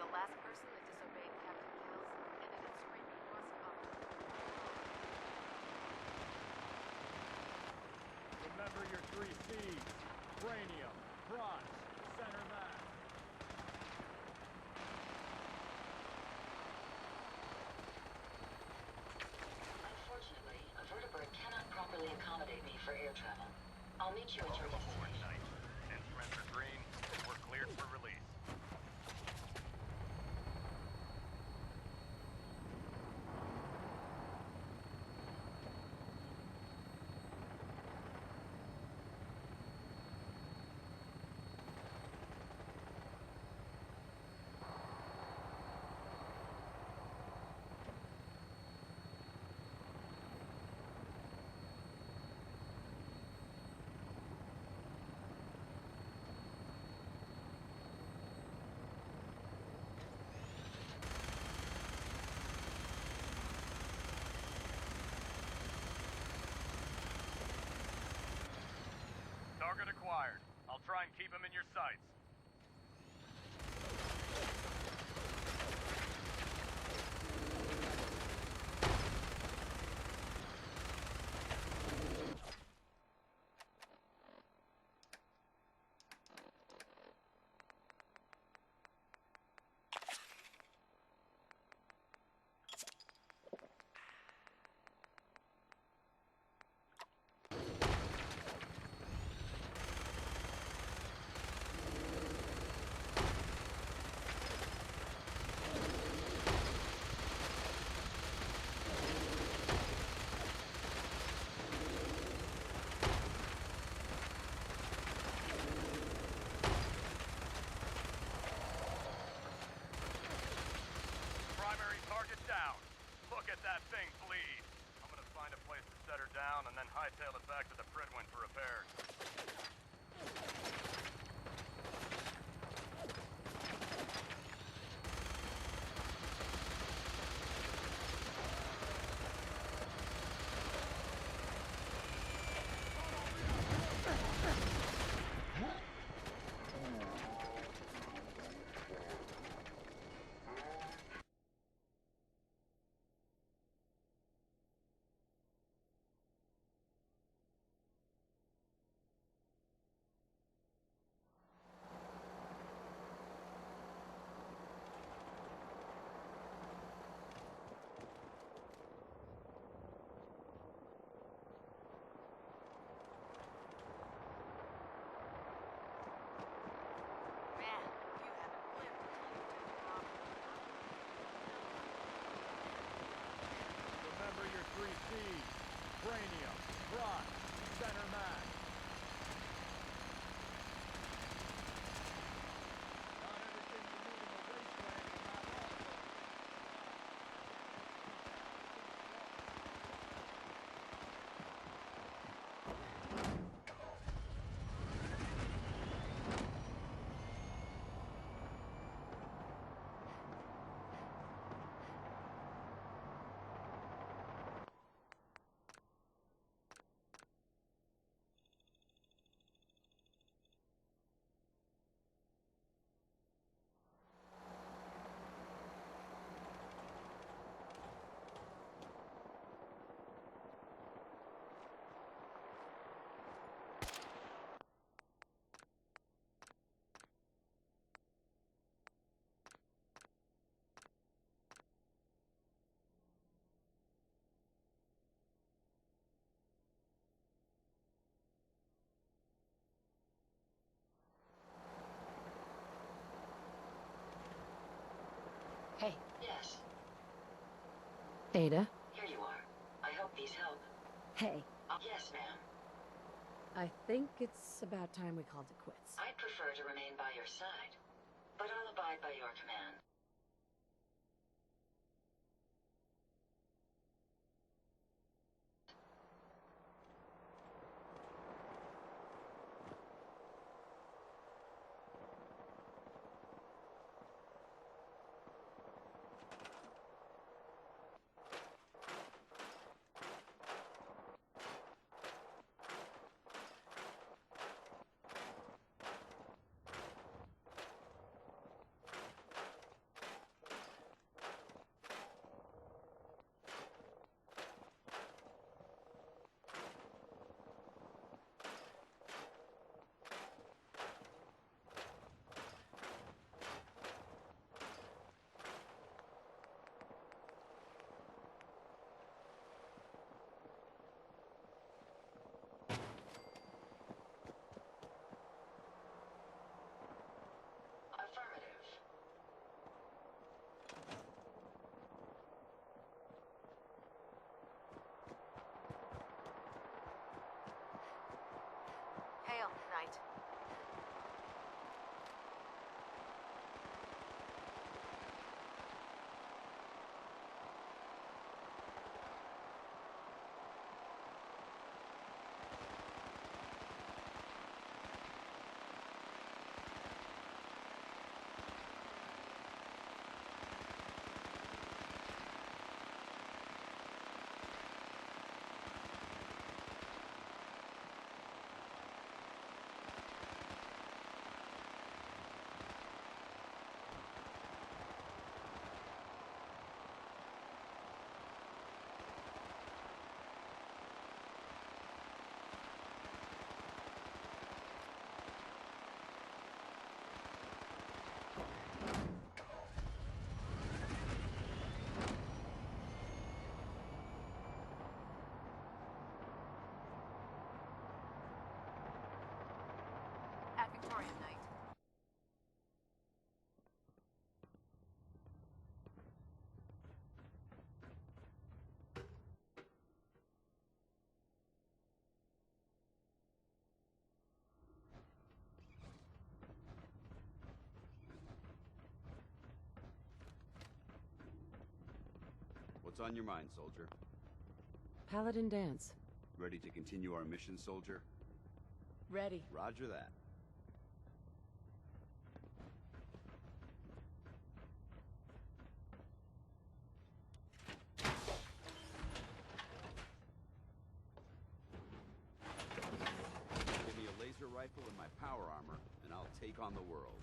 Speaker 17: The last person that disobeyed Captain Kells ended up screaming what's up.
Speaker 14: Remember your 3 C's. Cranium, crotch, center mass.
Speaker 1: Unfortunately, a vertibird cannot properly accommodate me for air travel. I'll meet you at your destination.
Speaker 12: Instruments are green. We're cleared for release. Target acquired. I'll try and keep him in your sights. That thing bleed. I'm gonna find a place to set her down and then hightail it back to the Pridwin for repairs. Remember your 3 C's. Cranium, crotch, center mass. Not everything you need in the wasteland is not also.
Speaker 9: Ada?
Speaker 1: Here you are. I hope these help.
Speaker 9: Hey,
Speaker 1: Yes, ma'am.
Speaker 9: I think it's about time we called it quits.
Speaker 1: I'd prefer to remain by your side, but I'll abide by your command. Affirmative.
Speaker 17: Hail, Knight. At Victoria, Knight.
Speaker 3: What's on your mind, soldier?
Speaker 9: Paladin Dance.
Speaker 3: Ready to continue our mission, soldier?
Speaker 9: Ready.
Speaker 3: Roger that. Give me a laser rifle and my power armor, and I'll take on the world.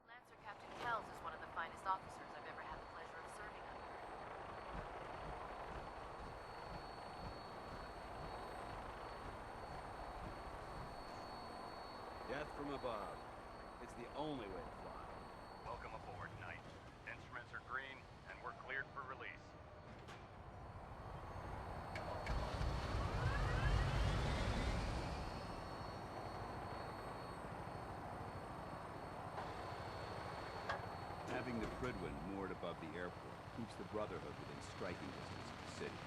Speaker 17: Lancer Captain Kells is one of the finest officers I've ever had the pleasure of serving under.
Speaker 3: Death from above. It's the only way to fly.
Speaker 12: Welcome aboard, Knight. Instruments are green, and we're cleared for release.
Speaker 3: Having the Prydwen moored above the airport keeps the Brotherhood within striking distance of the city.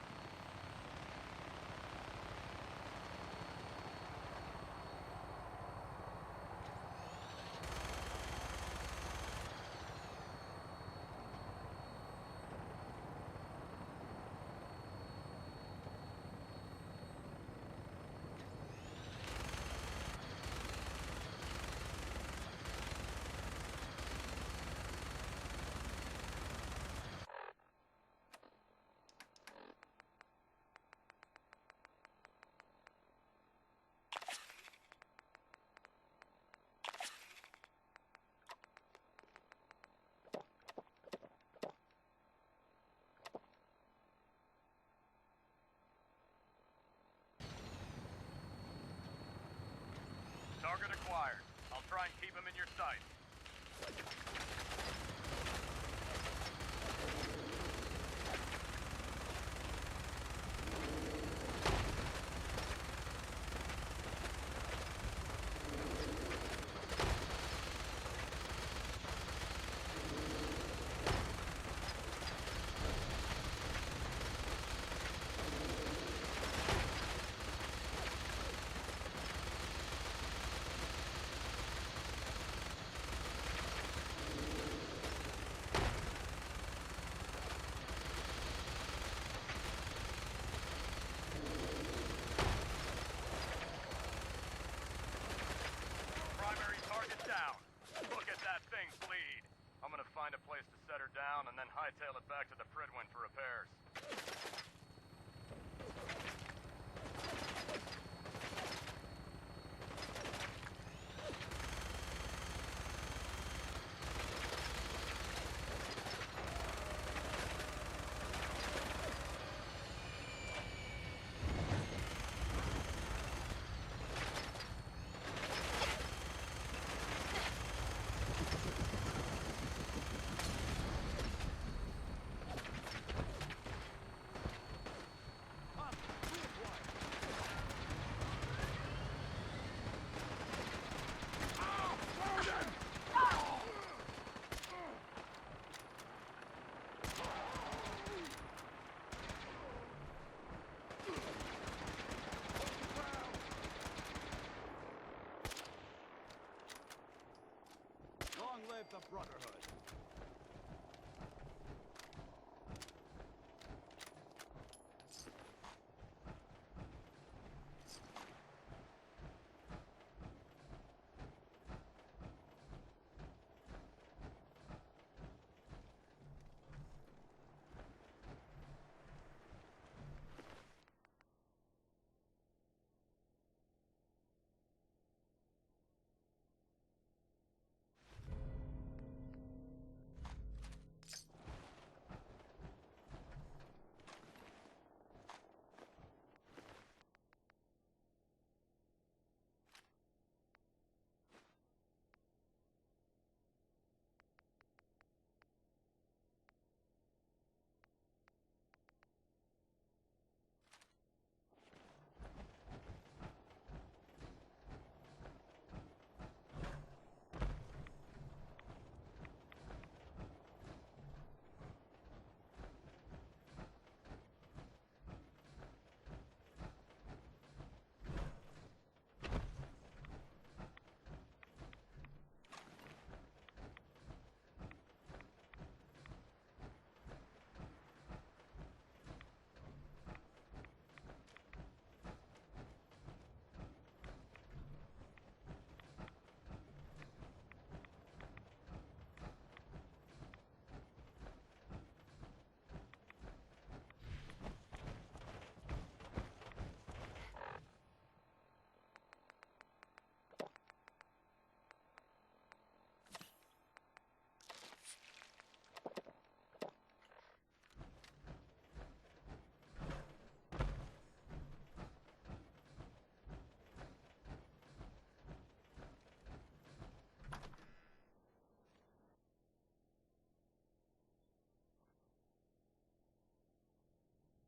Speaker 11: fired. I'll try and keep them in your sight. Find a place to set her down and then hightail it back to the Fridwin for repairs.
Speaker 3: Long live the Brotherhood!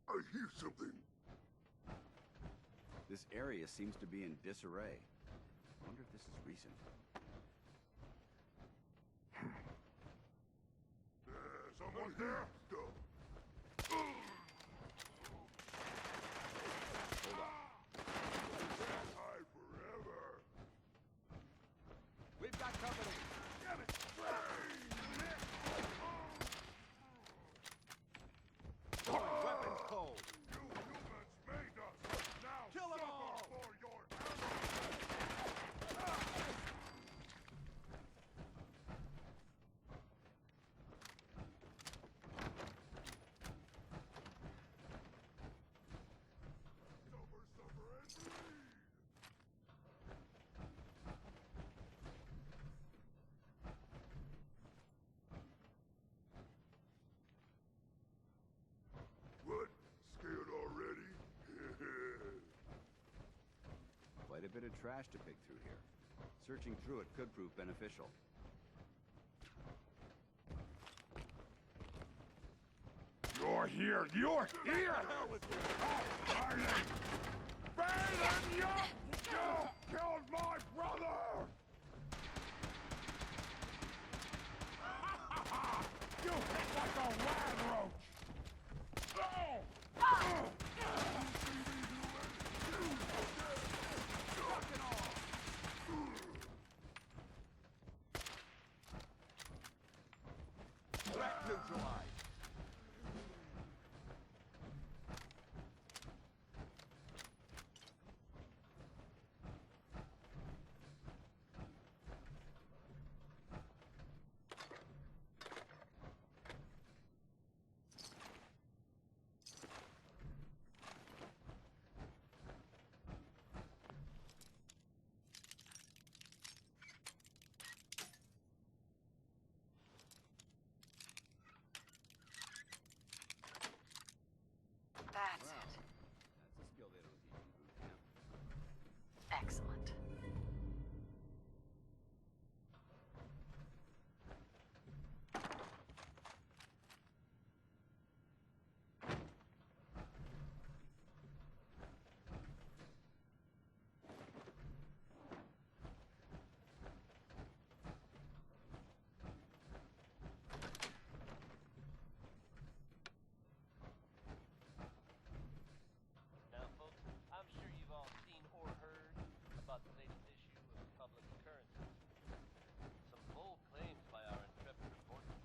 Speaker 18: I hear something.
Speaker 3: This area seems to be in disarray. I wonder if this is recent.
Speaker 18: Someone there? Go.
Speaker 3: Hold on.
Speaker 18: Hide forever.
Speaker 3: We've got company.
Speaker 18: Damn it!
Speaker 3: Weapons cold.
Speaker 18: You humans made us. Now
Speaker 3: Kill 'em
Speaker 18: suffer
Speaker 3: all.
Speaker 18: for your suffer and bleed. What? Scared already?
Speaker 3: Quite a bit of trash to pick through here. Searching through it could prove beneficial.
Speaker 18: You're here! You're here! Oh, Baden! Baden, you killed my brother! You hit like a land roach!
Speaker 3: Threat neutralized.
Speaker 17: That's
Speaker 3: Wow.
Speaker 17: it.
Speaker 3: That's a skill they don't teach in boot camp.
Speaker 17: Excellent.
Speaker 19: Now, folks, I'm sure you've all seen or heard about the latest issue of Public Occurrences. Some bold claims by our intrepid reporter.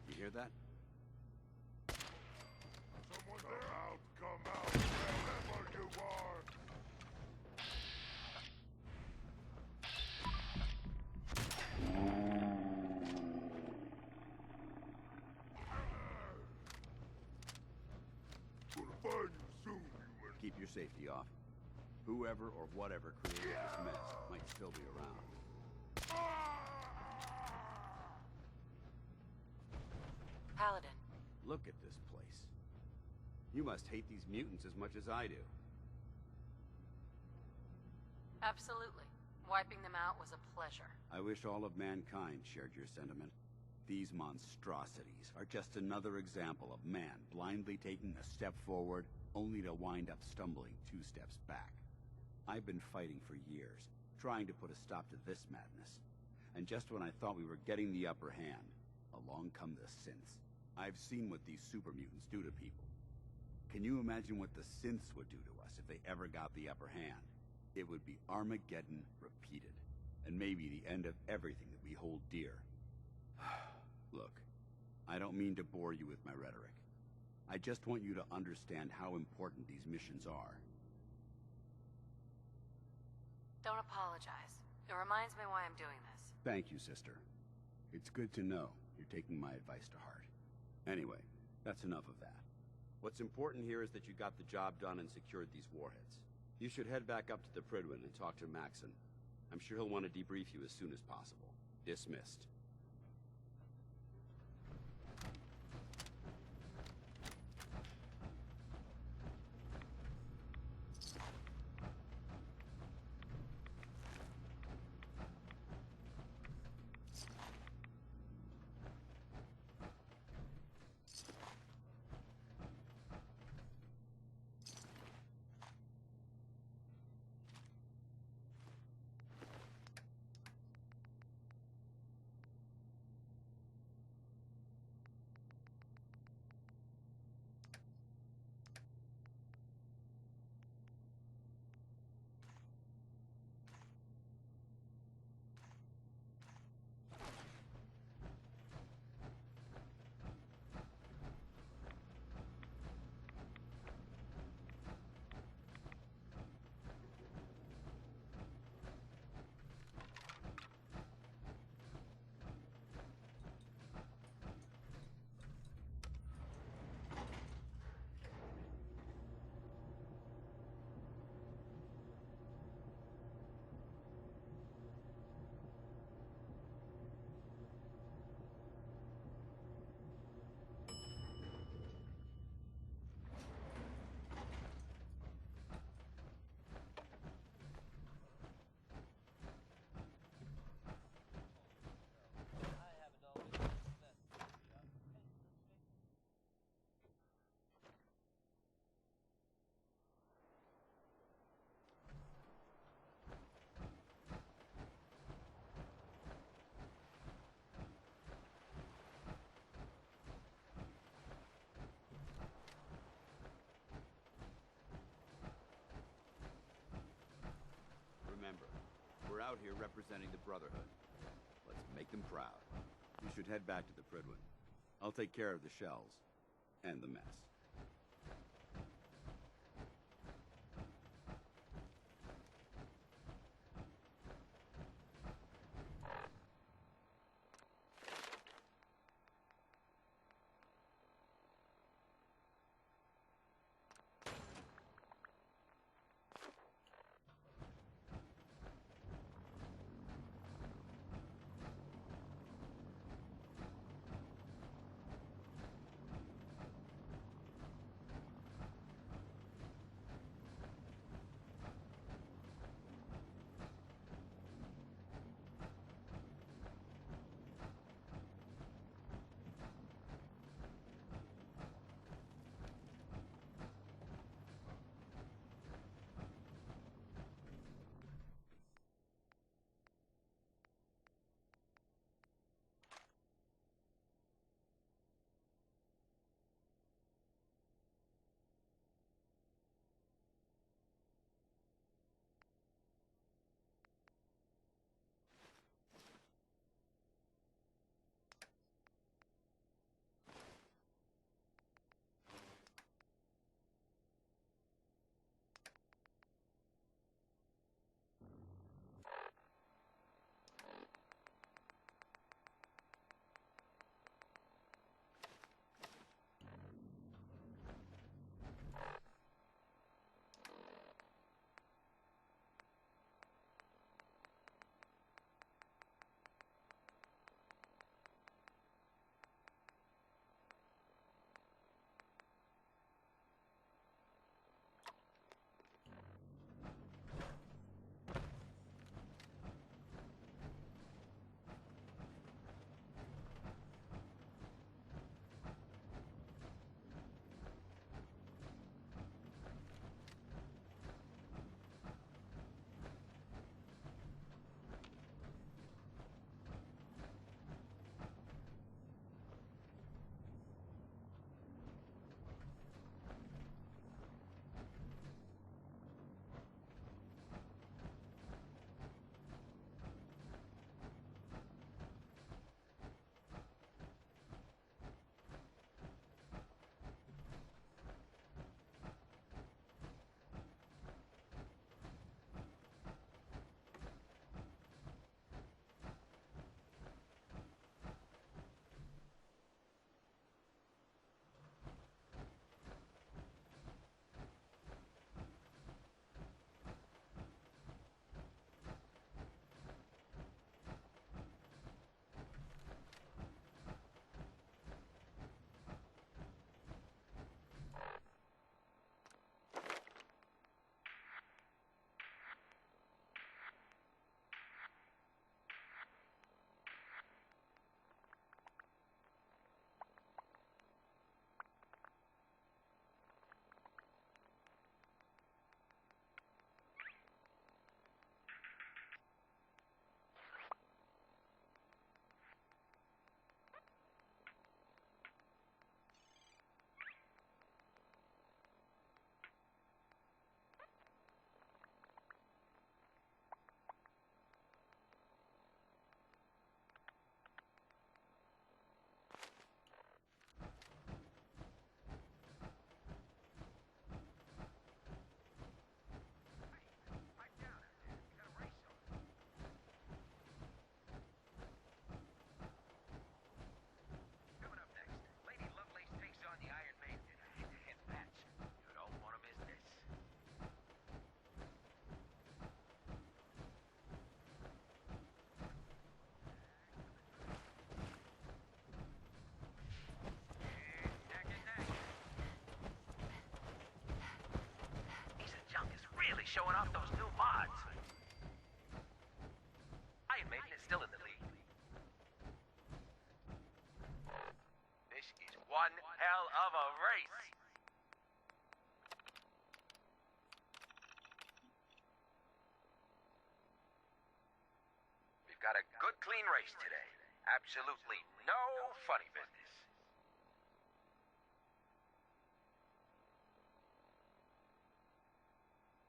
Speaker 3: You hear that?
Speaker 18: Someone's out! Come out! Wherever you are! Gonna find you soon, you and...
Speaker 3: Keep your safety off. Whoever or whatever created this mess might still be around.
Speaker 17: Paladin.
Speaker 3: Look at this place. You must hate these mutants as much as I do.
Speaker 17: Absolutely. Wiping them out was a pleasure.
Speaker 3: I wish all of mankind shared your sentiment. These monstrosities are just another example of man blindly taking a step forward, only to wind up stumbling 2 steps back. I've been fighting for years, trying to put a stop to this madness. And just when I thought we were getting the upper hand, along come the synths. I've seen what these super mutants do to people. Can you imagine what the synths would do to us if they ever got the upper hand? It would be Armageddon repeated, and maybe the end of everything that we hold dear. Look, I don't mean to bore you with my rhetoric. I just want you to understand how important these missions are.
Speaker 17: Don't apologize. It reminds me why I'm doing this.
Speaker 3: Thank you, sister. It's good to know you're taking my advice to heart. Anyway, that's enough of that. What's important here is that you got the job done and secured these warheads. You should head back up to the Prydwen and talk to Maxon. I'm sure he'll want to debrief you as soon as possible. Dismissed. out here representing the Brotherhood. Let's make them proud. You should head back to the Prydwen. I'll take care of the shells and the mess.
Speaker 10: Showing off those new mods. Iron Maiden is still in the lead. This is one hell of a race. We've got a good, clean race today. Absolutely no funny business.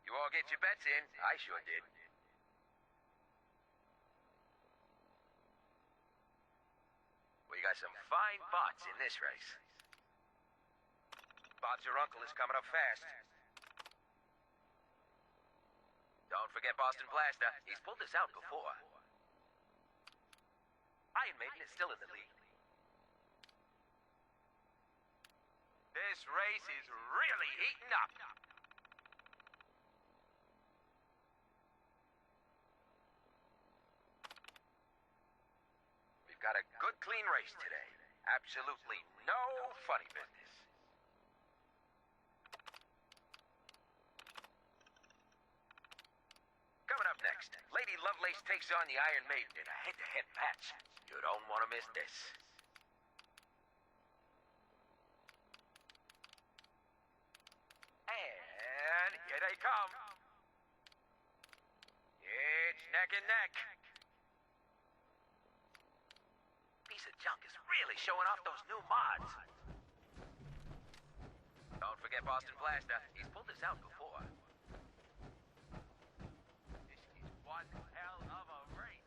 Speaker 10: You all get your bets in. I sure did. got some fine bots in this race. Bob's your uncle is coming up fast. Don't forget Boston Blaster. He's pulled this out before. Iron Maiden is still in the lead. This race is really heating up. We've got a good, clean race today. Absolutely no funny business. Coming up next, Lady Lovelace takes on the Iron Maiden in a head-to-head match. You don't want to miss this. And here they come. It's neck and neck. Piece of junk is really showing off those new mods. Don't forget Boston Blaster. He's pulled this out before. This is one hell of a race.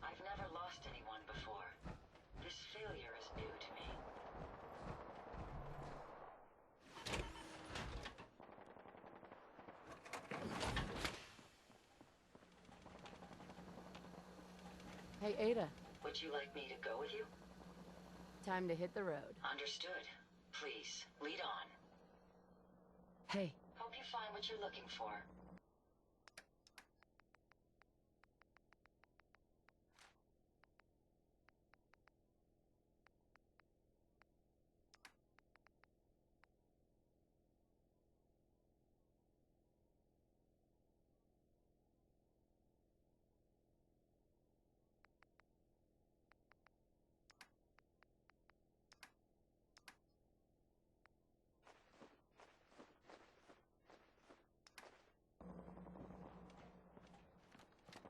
Speaker 1: I've never lost anyone before. This failure is new to me.
Speaker 9: Hey, Ada.
Speaker 1: Would you like me to go with you?
Speaker 9: Time to hit the road.
Speaker 1: Understood. Please, lead on.
Speaker 9: Hey.
Speaker 1: Hope you find what you're looking for.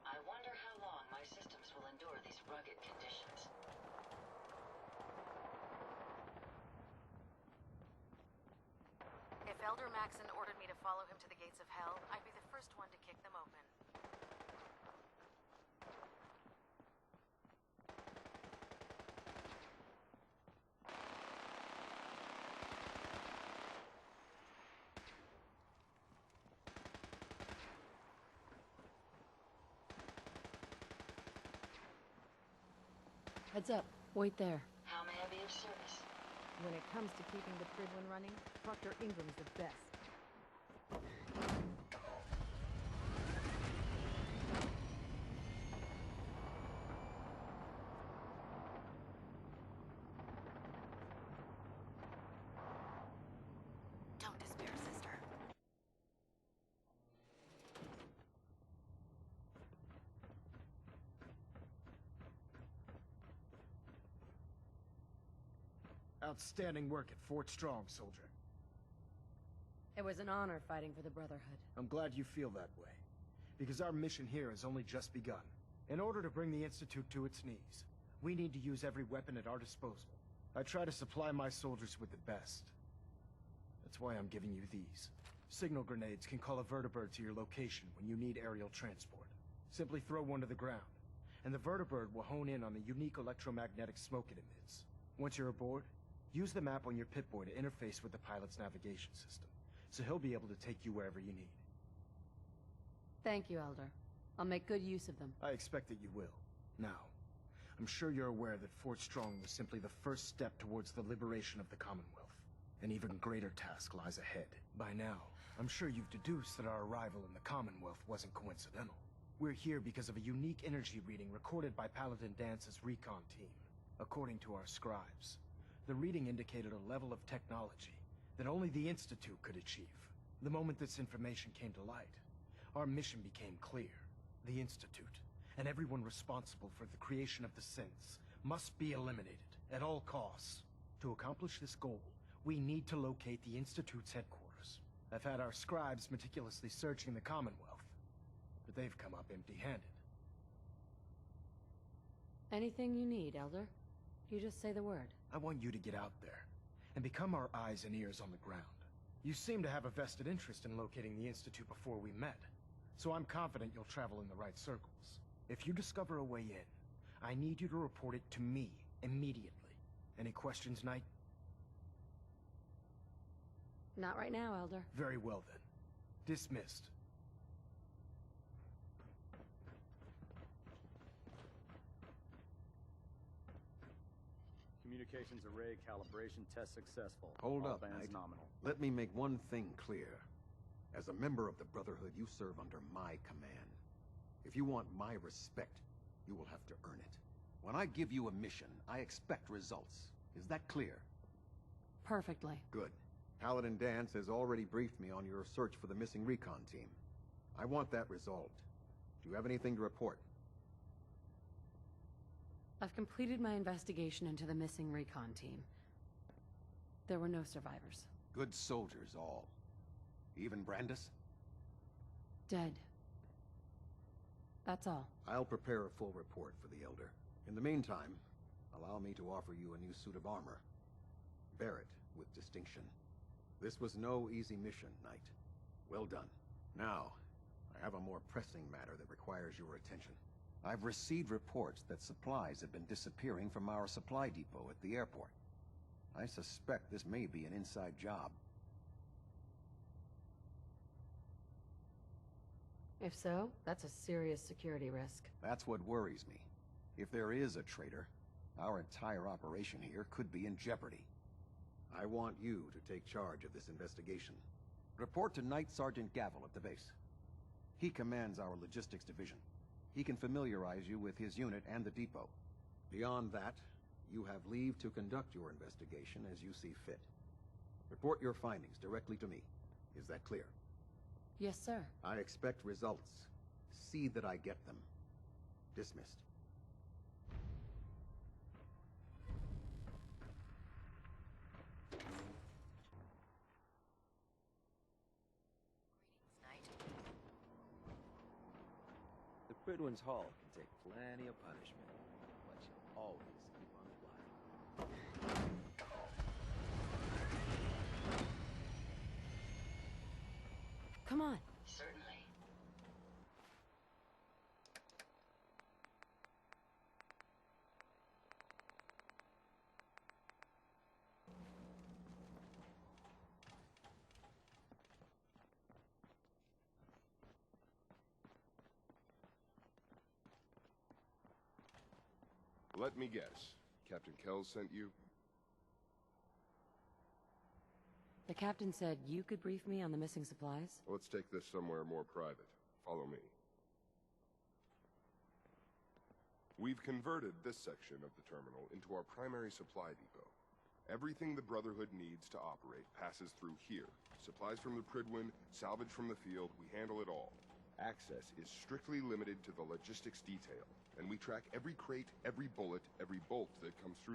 Speaker 1: I wonder how long my systems will endure these rugged conditions.
Speaker 17: If Elder Maxon ordered me to follow him to the gates of hell, I'd be the first one to kick them open.
Speaker 9: Heads up. Wait there.
Speaker 1: How may I be of service?
Speaker 4: When it comes to keeping the Prydwen running, Proctor Ingram's the best.
Speaker 17: Don't despair, sister.
Speaker 14: Outstanding work at Fort Strong, soldier.
Speaker 9: It was an honor fighting for the Brotherhood.
Speaker 14: I'm glad you feel that way, because our mission here has only just begun. In order to bring the Institute to its knees, we need to use every weapon at our disposal. I try to supply my soldiers with the best. That's why I'm giving you these. Signal grenades can call a vertibird to your location when you need aerial transport. Simply throw one to the ground, and the vertibird will hone in on the unique electromagnetic smoke it emits. Once you're aboard, use the map on your Pip-Boy to interface with the pilot's navigation system, so he'll be able to take you wherever you need.
Speaker 9: Thank you, Elder. I'll make good use of them.
Speaker 14: I expect that you will. Now, I'm sure you're aware that Fort Strong was simply the first step towards the liberation of the Commonwealth. An even greater task lies ahead. By now, I'm sure you've deduced that our arrival in the Commonwealth wasn't coincidental. We're here because of a unique energy reading recorded by Paladin Dance's recon team. According to our scribes, the reading indicated a level of technology that only the Institute could achieve. The moment this information came to light, our mission became clear. The Institute, and everyone responsible for the creation of the synths must be eliminated at all costs. To accomplish this goal, we need to locate the Institute's headquarters. I've had our scribes meticulously searching the Commonwealth, but they've come up empty-handed.
Speaker 9: Anything you need, Elder. You just say the word.
Speaker 14: I want you to get out there and become our eyes and ears on the ground. You seem to have a vested interest in locating the Institute before we met, so I'm confident you'll travel in the right circles. If you discover a way in, I need you to report it to me immediately. Any questions, Knight?
Speaker 9: Not right now, Elder.
Speaker 14: Very well then. Dismissed.
Speaker 11: Communications array calibration test successful.
Speaker 13: Hold
Speaker 11: All
Speaker 13: up,
Speaker 11: bands
Speaker 13: Knight.
Speaker 11: nominal.
Speaker 13: Let me make one thing clear. As a member of the Brotherhood, you serve under my command. If you want my respect, you will have to earn it. When I give you a mission, I expect results. Is that clear?
Speaker 9: Perfectly.
Speaker 13: Good. Paladin Dance has already briefed me on your search for the missing recon team. I want that resolved. Do you have anything to report?
Speaker 9: I've completed my investigation into the missing recon team. There were no survivors.
Speaker 13: Good soldiers, all. Even Brandis?
Speaker 9: Dead. That's all.
Speaker 13: I'll prepare a full report for the Elder. In the meantime, allow me to offer you a new suit of armor. Bear it with distinction. This was no easy mission, Knight. Well done. Now, I have a more pressing matter that requires your attention. I've received reports that supplies have been disappearing from our supply depot at the airport. I suspect this may be an inside job.
Speaker 9: If so, that's a serious security risk.
Speaker 13: That's what worries me. If there is a traitor, our entire operation here could be in jeopardy. I want you to take charge of this investigation. Report to Knight Sergeant Gavel at the base. He commands our logistics division. He can familiarize you with his unit and the depot. Beyond that, you have leave to conduct your investigation as you see fit. Report your findings directly to me. Is that clear?
Speaker 9: Yes, sir.
Speaker 13: I expect results. See that I get them. Dismissed.
Speaker 10: The Pridwin's Hall can take plenty of punishment, but you'll always keep on flying.
Speaker 9: Come on.
Speaker 1: Certainly.
Speaker 18: Let me guess. Captain Kells sent you?
Speaker 9: The captain said you could brief me on the missing supplies?
Speaker 18: Let's take this somewhere more private. Follow me. We've converted this section of the terminal into our primary supply depot. Everything the Brotherhood needs to operate passes through here. Supplies from the Pridwin, salvage from the field, we handle it all. Access is strictly limited to the logistics detail, and we track every crate, every bullet, every bolt that comes through